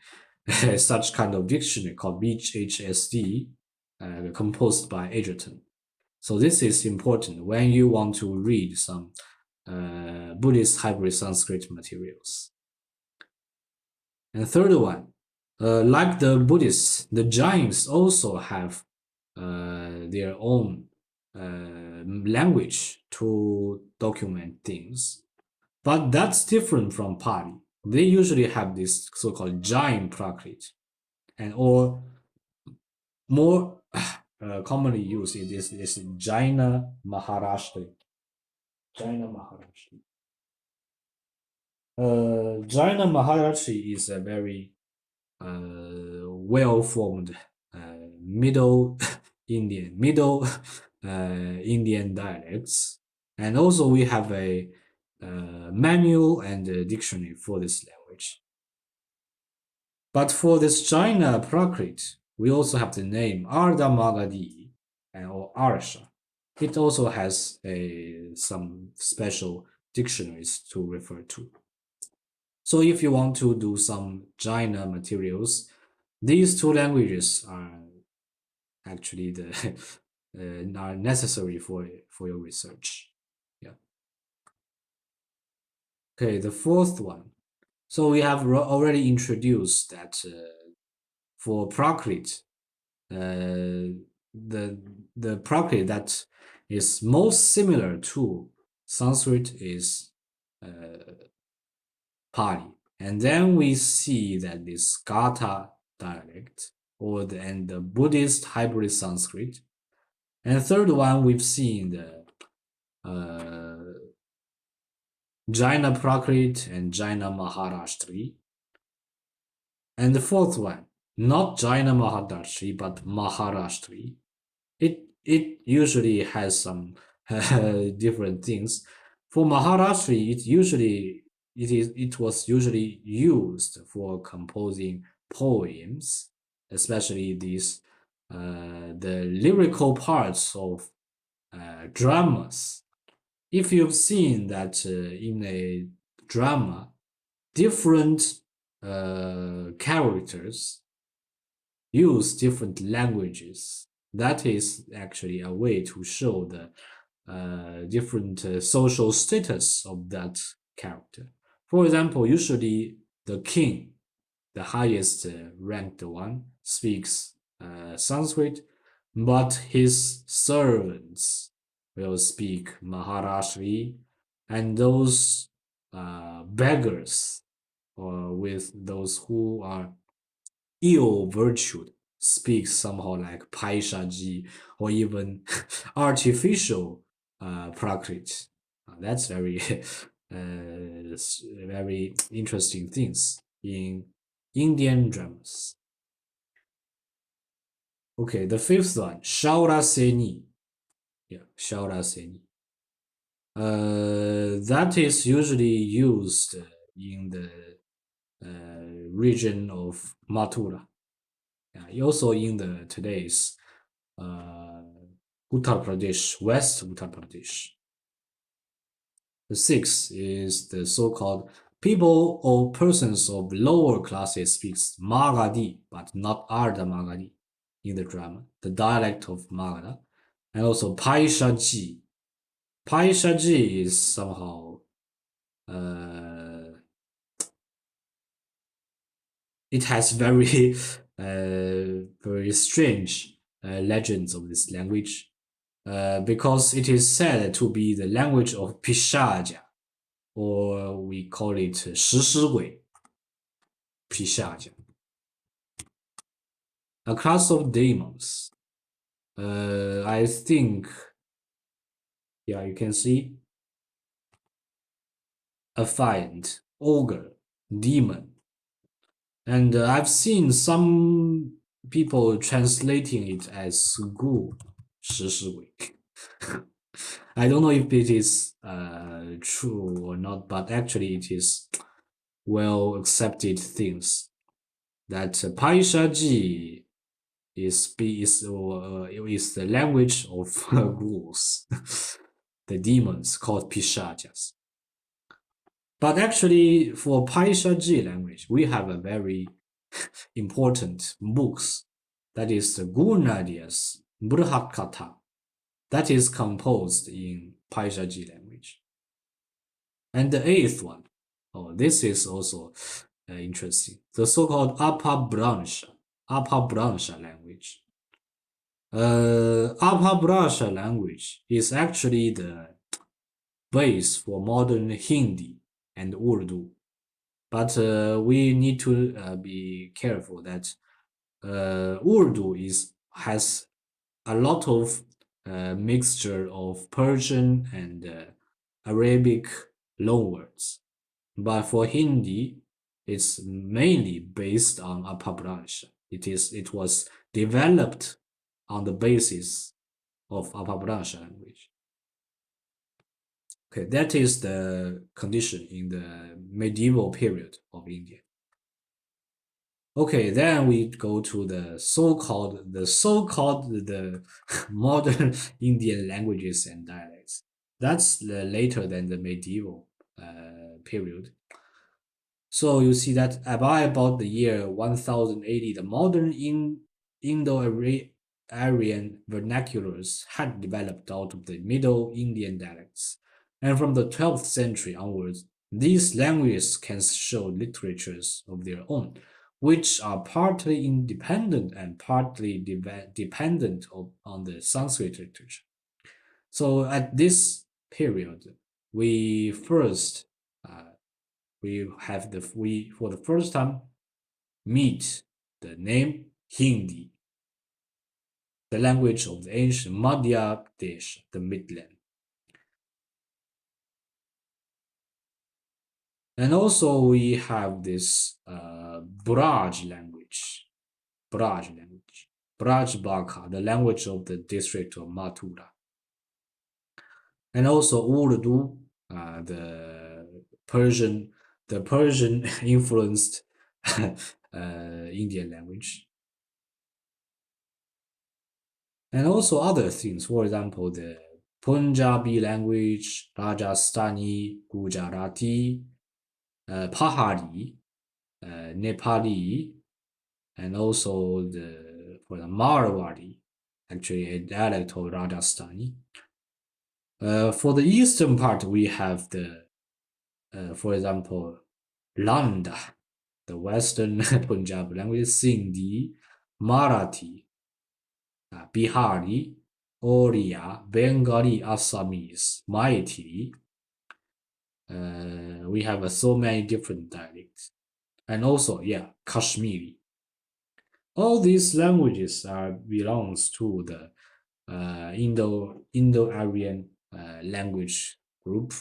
A: such kind of dictionary called BHSD, composed by Edgerton. So this is important when you want to read some Buddhist hybrid Sanskrit materials. And third one, like the Buddhists, the Jains also have their own language to document things. But that's different from Pali. They usually have this so-called Jain Prakrit, and or more commonly used is Jaina Maharashtra. Jaina Maharashtra. Jaina Maharashtra is a very well-formed middle Indian dialects, and also we have a manual and a dictionary for this language. But for this Jaina Prakrit, we also have the name Ardha Magadhi or Arsha. It also has some special dictionaries to refer to. So if you want to do some Jaina materials, these two languages are actually the are necessary for your research. Yeah. Okay, the fourth one. So we have already introduced that for Prakrit, the Prakrit that is most similar to Sanskrit is Pali. And then we see that this Gata dialect and the Buddhist hybrid Sanskrit. And third one, we've seen the Jaina Prakrit and Jaina Maharashtri. And the fourth one, not Jaina Maharashtri, but Maharashtri. It usually has some different things. For Maharashtra, it was usually used for composing poems, especially the lyrical parts of dramas. If you've seen that in a drama, different characters use different languages. That is actually a way to show the different social status of that character. For example, usually the king, the highest ranked one, speaks Sanskrit, but his servants will speak Maharashtra, and those beggars, or with those who are ill-virtued, speaks somehow like Paishaji or even artificial Prakrit. That's very interesting things in Indian dramas. Okay, the fifth one, Shaura Seni. Yeah, Shaura Seni. That is usually used in the region of Mathura. Also in the today's uh, Uttar Pradesh, West Uttar Pradesh. The sixth is the so-called people or persons of lower classes speaks Magadhi, but not Arda Magadhi in the drama, the dialect of Magadha, and also Paishaji. Paishaji is somehow it has very very strange legends of this language because it is said to be the language of Pishaja, or we call it 食尸鬼 Pishaja, a class of demons. I think, yeah, you can see a fiend, ogre, demon. And I've seen some people translating it as ghoul, 食尸鬼. I don't know if it is true or not, but actually it is well accepted things that Paishaji is the language of ghouls, the demons called Pishajas. But actually, for Paishaji language, we have a very important books. That is the Gurnadias Brihakatha. That is composed in Paishaji language. And the eighth one, oh, this is also interesting. The so-called Apabhransha language. Apabhransha language is actually the base for modern Hindi and Urdu. But we need to be careful that Urdu has a lot of mixture of Persian and Arabic loanwords. But for Hindi, it's mainly based on Apabhransha. It was developed on the basis of Apabhransha language. Okay, that is the condition in the medieval period of India. Okay, then we go to the so-called the modern Indian languages and dialects. That's later than the medieval period. So you see that by about the year 1080, the modern Indo-Aryan vernaculars had developed out of the Middle Indian dialects. And from the 12th century onwards, These languages can show literatures of their own, which are partly independent and partly dependent on the Sanskrit literature. So at this period, we first uh, we for the first time meet the name Hindi, the language of the ancient Madhya Pradesh, the Midland. And also we have this Braj language, Braj Baka, the language of the district of Mathura. And also Urdu, Persian, the Persian influenced Indian language. And also other things, for example, the Punjabi language, Rajasthani, Gujarati, Pahari, Nepali, and also for the Marwari, actually a dialect of Rajasthani. For the eastern part, we have for example, Landa, the western Punjab language, Sindhi, Marathi, Bihari, Oriya, Bengali, Assamese, Maithili. We have so many different dialects. And also, yeah, Kashmiri. All these languages belongs to the Indo-Aryan language group,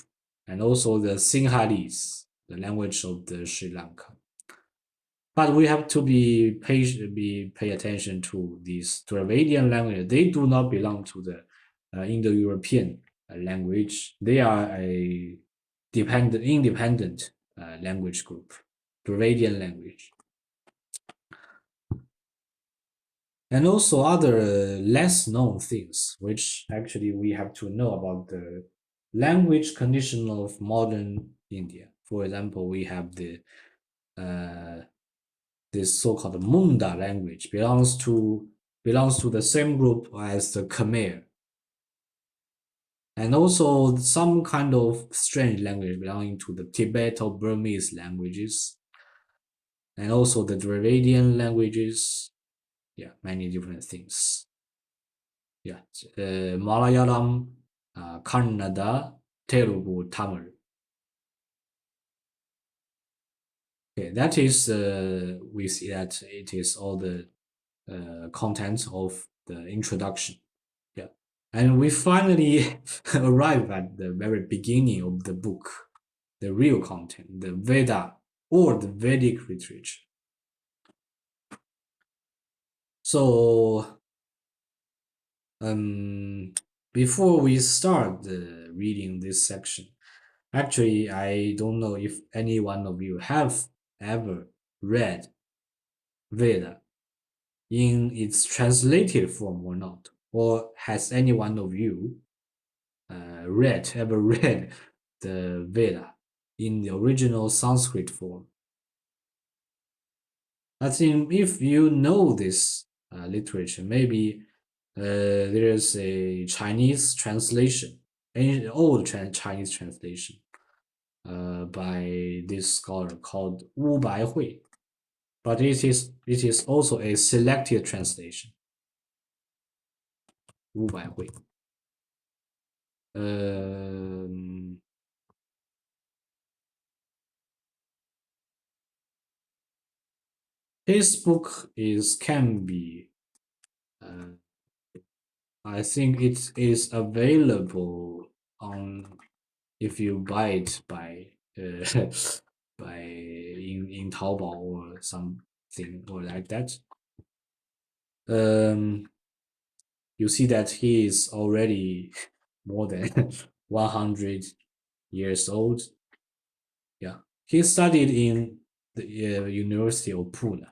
A: and also the Sinhalese, the language of the Sri Lanka. But we have to pay attention to these Dravidian language. They do not belong to the Indo-European language. They are a independent language group, Dravidian language. And also other less known things, which actually we have to know about the language condition of modern India. For example, we have this so-called Munda language belongs to the same group as the Khmer, and also some kind of strange language belonging to the Tibeto-Burmese languages, and also the Dravidian languages. Yeah, many different things. Yeah, Malayalam, Kannada, Telugu, Tamil. Okay, that is we see that it is all the content of the introduction. Yeah, and we finally arrive at the very beginning of the book, the real content, the Veda or the Vedic literature. So, before we start reading this section, actually, I don't know if any one of you have ever read Veda in its translated form or not, or has any one of you ever read the Veda in the original Sanskrit form? I think if you know this literature, maybe there is a Chinese translation, an old Chinese translation by this scholar called Wu Baihui, but it is also a selected translation. Wu Baihui. His book can be I think it is available on if you buy it by by in Taobao or something or like that. You see that he is already more than 100 years old. Yeah, he studied in the University of Pune,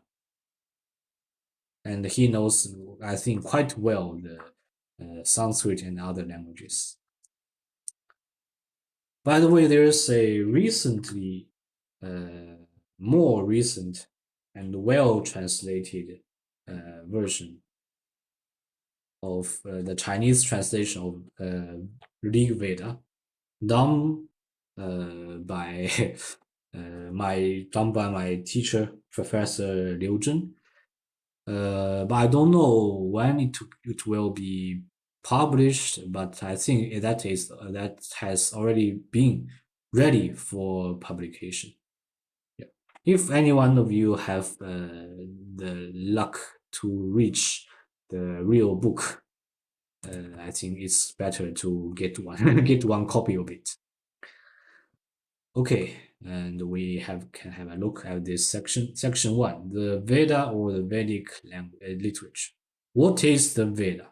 A: and he knows, I think, quite well the Sanskrit and other languages. By the way, there is a more recent and well translated version of the Chinese translation of Rig Veda, Dam by done by my teacher, Professor Liu Zhen. But I don't know when it will be published. But I think that has already been ready for publication. Yeah. If any one of you have the luck to reach the real book, I think it's better to get one get one copy of it. Okay, and we can have a look at this section. Section 1, the Veda or the Vedic literature. What is the Veda?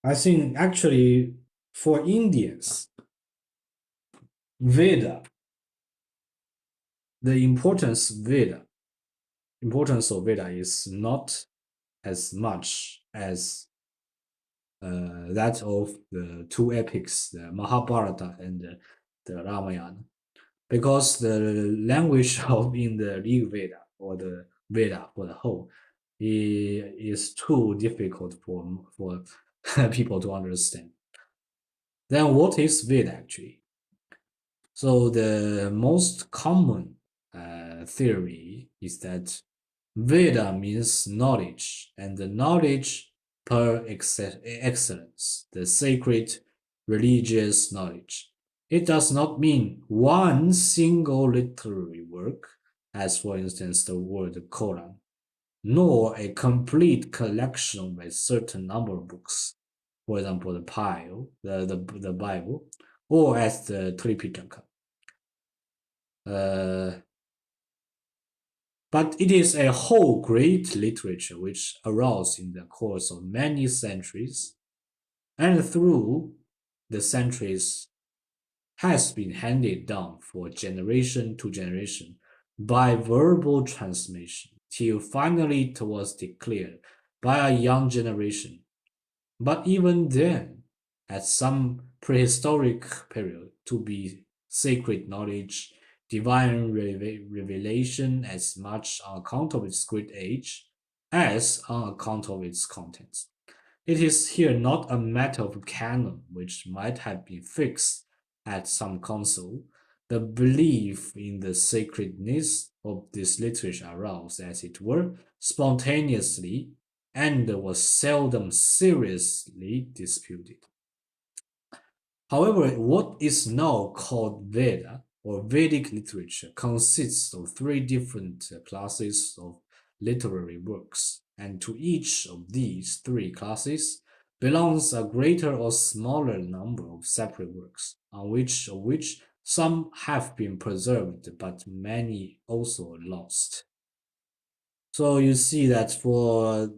A: I think actually for Indians, Veda, the importance of Veda is not as much as that of the two epics, the Mahabharata and the Ramayana, because the language of in the Rig Veda or the Veda for the whole is too difficult for people to understand. Then what is Veda actually? So the most common theory is that Veda means knowledge, and the knowledge per excellence, the sacred religious knowledge. It does not mean one single literary work, as for instance the word Quran, nor a complete collection with a certain number of books, for example the Bible, or as the Tripitaka. But it is a whole great literature which arose in the course of many centuries, and through the centuries has been handed down for generation to generation by verbal transmission, till finally it was declared by a young generation. But even then, at some prehistoric period, to be sacred knowledge, divine revelation as much on account of its great age as on account of its contents. It is here not a matter of canon which might have been fixed at some council. The belief in the sacredness of this literature arose, as it were, spontaneously and was seldom seriously disputed. However, what is now called Veda or Vedic literature consists of three different classes of literary works, and to each of these three classes belongs a greater or smaller number of separate works, of which some have been preserved, but many also lost. So you see that for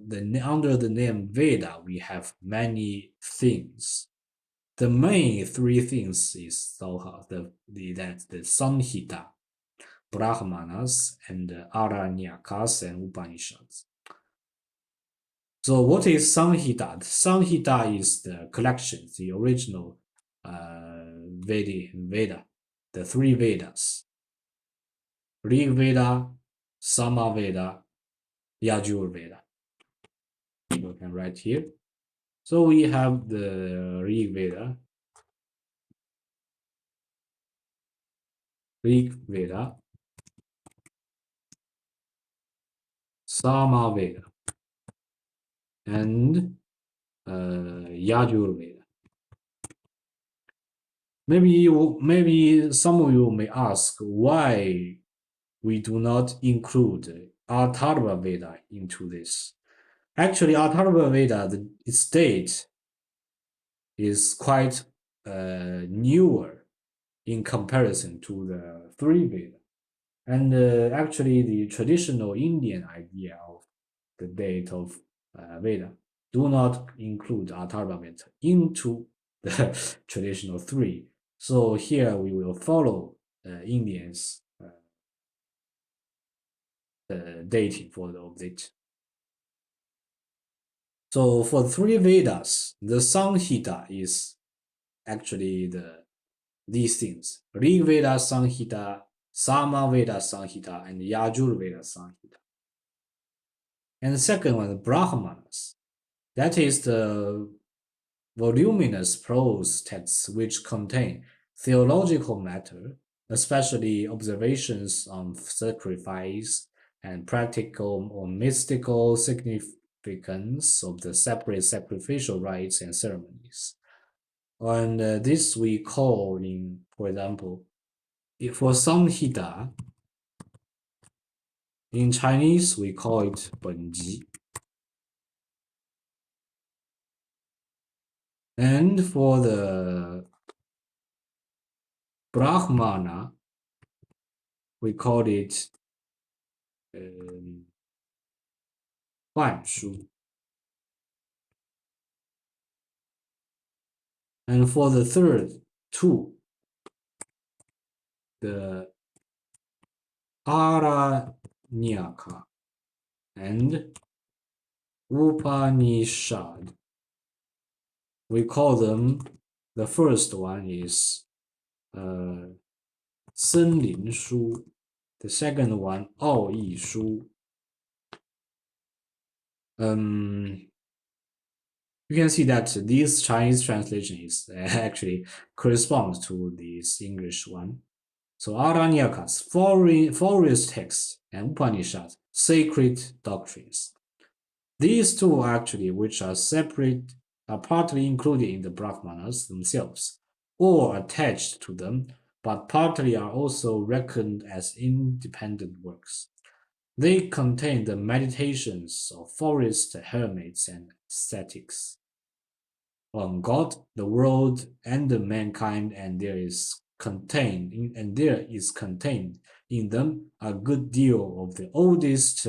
A: under the name Veda, we have many things. The main three things is the Samhita, Brahmanas, and Aranyakas and Upanishads. So what is Samhita? Samhita is the collection, the original Veda, the three Vedas. Rig Veda, Sama Veda, Yajur Veda. You can write here. So we have the Rig Veda, Sama Veda, and Yajur Veda. Maybe some of you may ask why we do not include Atharva Veda into this. Actually, Atharva Veda, its date is quite newer in comparison to the three Veda. And actually, the traditional Indian idea of the date of Veda do not include Atharva Veda into the traditional three. So here we will follow Indians dating for of it. So for the three Vedas, the Samhita is actually these things: Rig Veda Samhita, Sama Veda Samhita, and Yajur Veda Samhita. And the second one, Brahmanas. That is the voluminous prose texts which contain theological matter, especially observations on sacrifice and practical or mystical significance of the separate sacrificial rites and ceremonies. And this we call in, for example, for Samhita, in Chinese we call it 本集. And for the Brahmana, we call it 幻书. And for the third two, the Aranyaka and Upanishad, we call them, the first one is 森林书, the second one 奥义书. You can see that this Chinese translation is actually corresponds to this English one. So Aranyakas, forest texts, and Upanishads, sacred doctrines. These two actually, which are separate, are partly included in the Brahmanas themselves, or attached to them, but partly are also reckoned as independent works. They contain the meditations of forest hermits and ascetics on God, the world, and the mankind, and there is contained in them a good deal of the oldest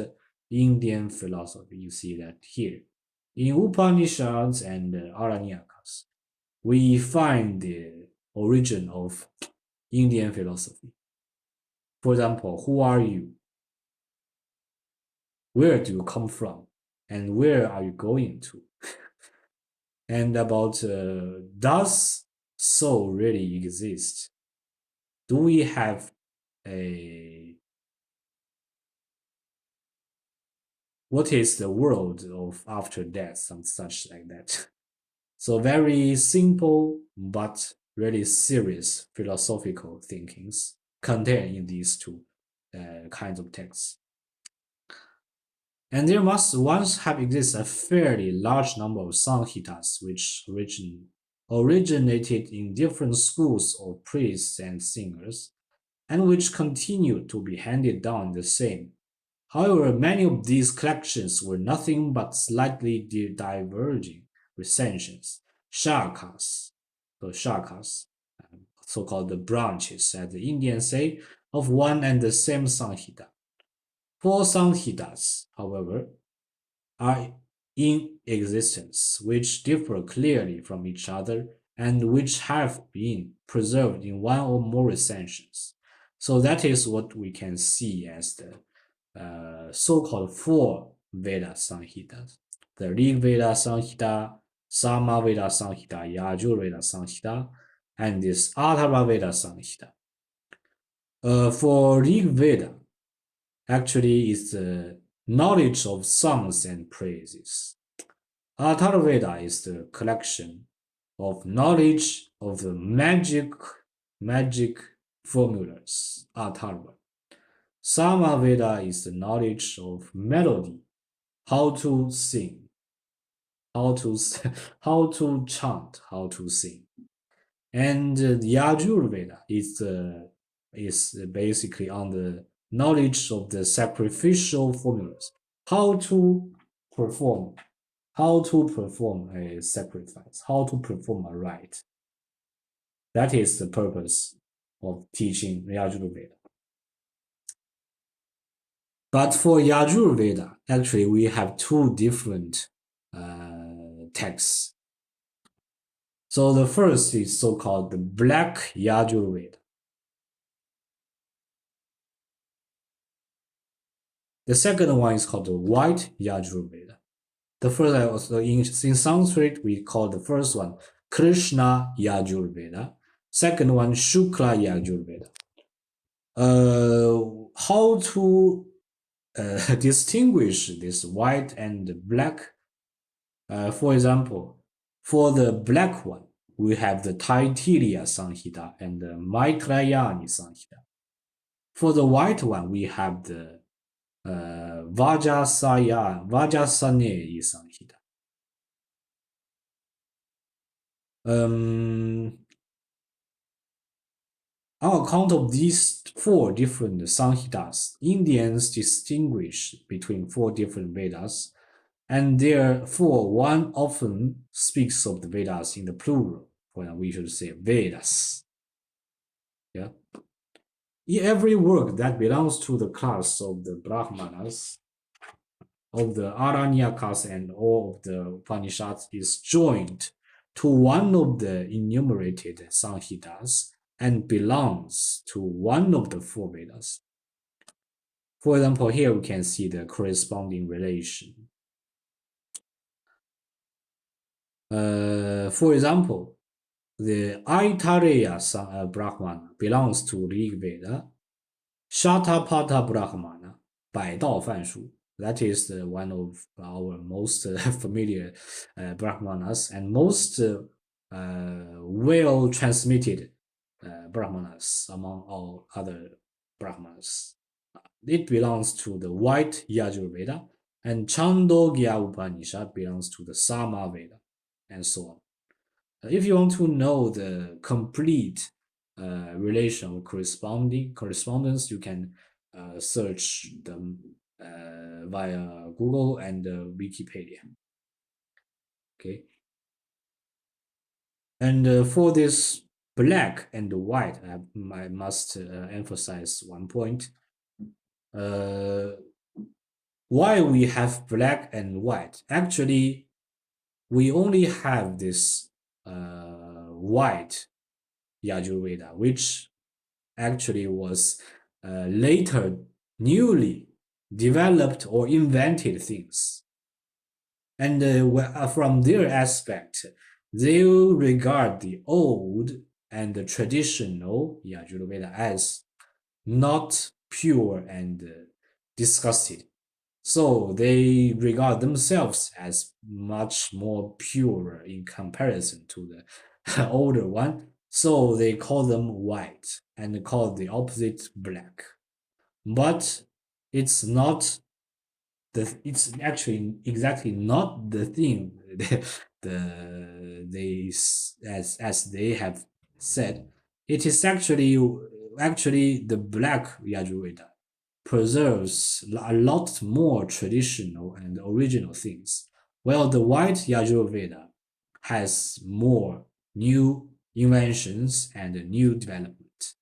A: Indian philosophy. You see that here. In Upanishads and Aranyakas, we find the origin of Indian philosophy. For example, who are you? Where do you come from? And where are you going to? And about does soul really exist? Do we have what is the world of after death? Some such like that. So very simple but really serious philosophical thinkings contained in these two kinds of texts. And there must once have existed a fairly large number of Samhitas which originated in different schools of priests and singers, and which continued to be handed down the same. However, many of these collections were nothing but slightly diverging recensions, shakas, so-called the branches, as the Indians say, of one and the same Samhita. 4 Samhitas, however, are in existence, which differ clearly from each other and which have been preserved in one or more recensions. So that is what we can see as the so-called 4 Veda Samhitas. The Rig Veda Samhita, Sama Veda Samhita, Yajur Veda Samhita, and this Atharva Veda Samhita. For Rig Veda, actually is the knowledge of songs and praises. Atharva Veda is the collection of knowledge of the magic formulas, Atharva. Sama Veda is the knowledge of melody, how to sing, how to chant, how to sing. And the Yajur Veda is basically on the knowledge of the sacrificial formulas, how to perform a sacrifice, how to perform a rite. That is the purpose of teaching Yajur Veda. But for Yajur Veda, actually we have 2 different texts. So the first is so-called the Black Yajur Veda. The second one is called the White Yajur Veda. The first in Sanskrit we call the first one Krishna Yajur Veda. Second one Shukla Yajur Veda. How to distinguish this white and black? For example, For the black one, we have the Taittiriya Samhita and the Maitrayani Samhita. For the white one, we have the Vajrasaneyi Samhita. On account of these four different Samhitas, Indians distinguish between four different Vedas, and therefore one often speaks of the Vedas in the plural. When we should say Vedas. Yeah. In every work that belongs to the class of the Brahmanas, of the Aranyakas, and all of the Upanishads is joined to one of the enumerated Samhitas and belongs to one of the four Vedas. For example, here we can see the corresponding relation. For example, the Aitareya Brahmana belongs to Rig Veda. Shatapatha Brahmana, 百道范书, that is one of our most familiar Brahmanas and most well transmitted Brahmanas among all other Brahmanas. It belongs to the white Yajurveda, and Chandogya Upanishad belongs to the Sama Veda, and so on. If you want to know the complete relation or correspondence, you can search them via Google and Wikipedia. Okay. And for this black and white, I must emphasize one point. Why we have black and white? Actually, we only have this white Yajurveda, which actually was later newly developed or invented things. And from their aspect, they regard the old and the traditional Yajurveda as not pure and disgusted. So they regard themselves as much more pure in comparison to the older one. So they call them white and call the opposite black. But it's not it's actually exactly not the thing they as they have said. It is actually the black Yajurveda preserves a lot more traditional and original things, while the white Yajurveda has more new inventions and new development.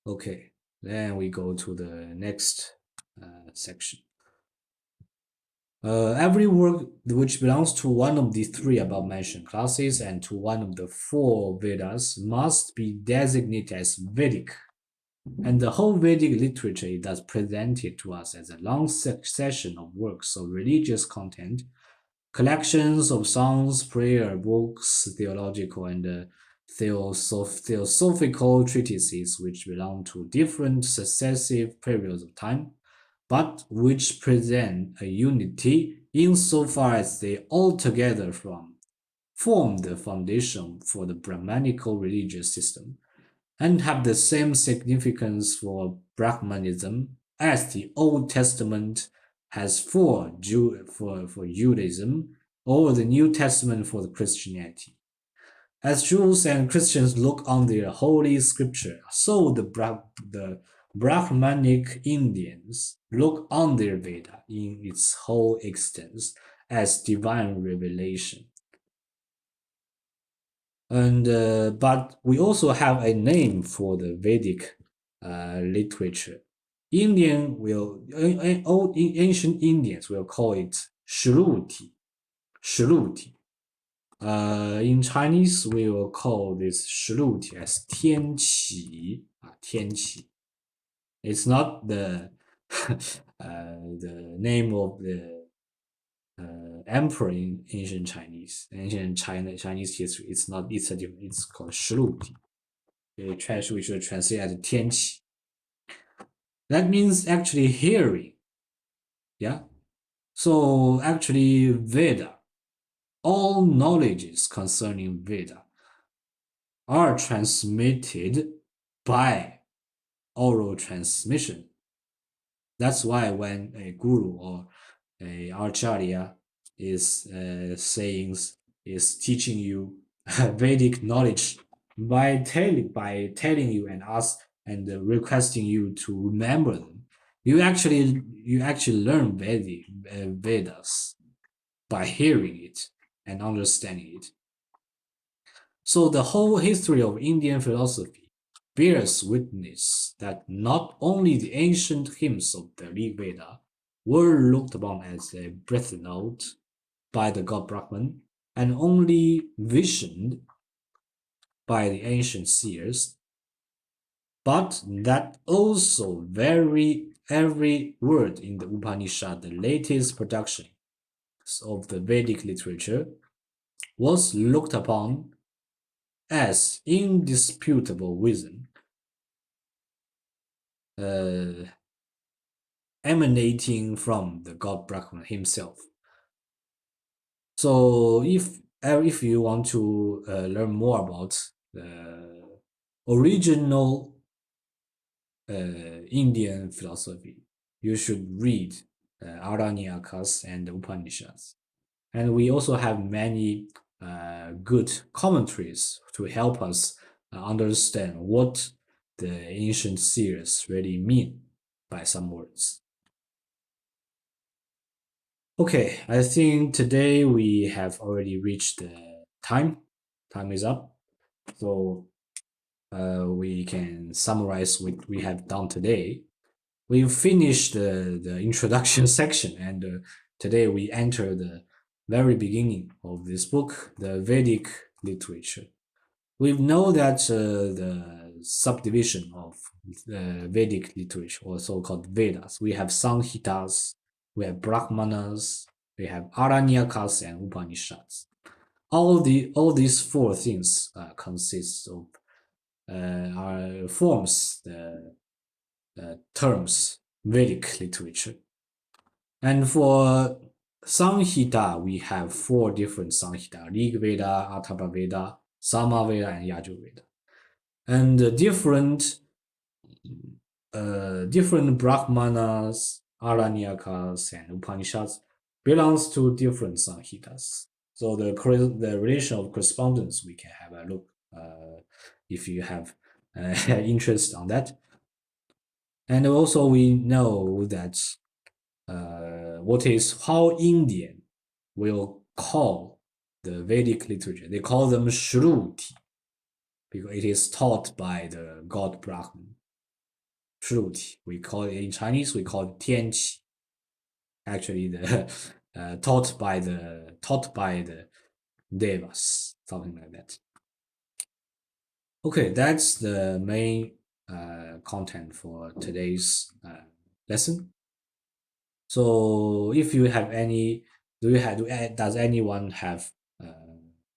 A: Okay, then we go to the next section. Every work which belongs to one of the three above mentioned classes and to one of the four Vedas must be designated as Vedic. And the whole Vedic literature is thus presented to us as a long succession of works of religious content, collections of songs, prayer books, theological and theosophical treatises which belong to different successive periods of time, but which present a unity insofar as they altogether form the foundation for the Brahmanical religious system, and have the same significance for Brahmanism as the Old Testament has for Judaism or the New Testament for the Christianity. As Jews and Christians look on their holy scripture, so the Brahmanic Indians look on their Veda in its whole extent as divine revelation. And but we also have a name for the Vedic literature. Ancient Indians will call it Shruti. Shruti. In Chinese, we will call this Shruti as 天启. 天启. It's not the the name of the emperor in ancient Chinese. Ancient Chinese history. It's not. It's a different. It's called Shruti. We should translate as 天启. That means actually hearing. Yeah. So actually, Veda all knowledges concerning Veda are transmitted by oral transmission. That's why when a guru or a acharya is teaching you Vedic knowledge by telling you and requesting you to remember them, you actually learn Vedas by hearing it and understanding it. So the whole history of Indian philosophy bears witness that not only the ancient hymns of the Rig Veda were looked upon as a breath note by the god Brahman and only visioned by the ancient seers, but that also every word in the Upanishad, the latest production of the Vedic literature, was looked upon as indisputable wisdom, emanating from the god Brahman himself. So if you want to learn more about the original Indian philosophy, you should read Aranyakas and the Upanishads. And we also have many good commentaries to help us understand what the ancient seers really mean by some words. Okay, I think today we have already reached the time. Time is up. So we can summarize what we have done today. We've finished the introduction section, and today we enter the very beginning of this book, the Vedic literature. We know that the subdivision of the Vedic literature, also called Vedas, we have Samhitas, we have Brahmanas, we have Aranyakas and Upanishads. All these four things consist of forms the terms Vedic literature. And for Samhita, we have four different Samhita: Rig Veda, Atharva Veda, Sama Veda, and Yajur Veda. And different Brahmanas, Aranyakas, and Upanishads belongs to different Samhitas. So the relation of correspondence, we can have a look if you have interest on that. And also we know that how Indian will call the Vedic literature. They call them Shruti because it is taught by the god Brahman. Shruti. We call it in Chinese. We call it Tianqi. Actually, the taught by the devas, something like that. Okay, that's the main content for today's lesson. So if you have any, does anyone have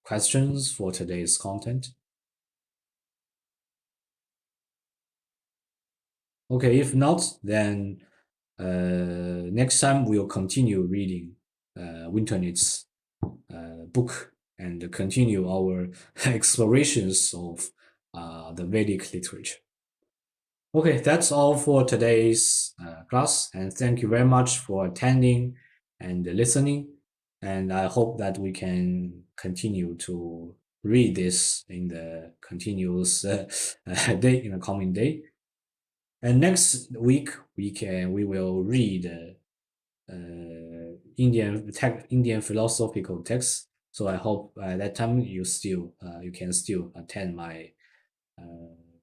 A: questions for today's content? Okay, if not, then next time we'll continue reading Winternit's book and continue our explorations of the Vedic literature. Okay, that's all for today's class, and thank you very much for attending and listening. And I hope that we can continue to read this in the continuous day in the coming day. And next week we will read Indian philosophical texts. So I hope at that time you can still attend my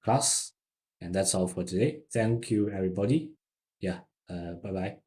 A: class. And that's all for today. Thank you, everybody. Yeah, bye bye.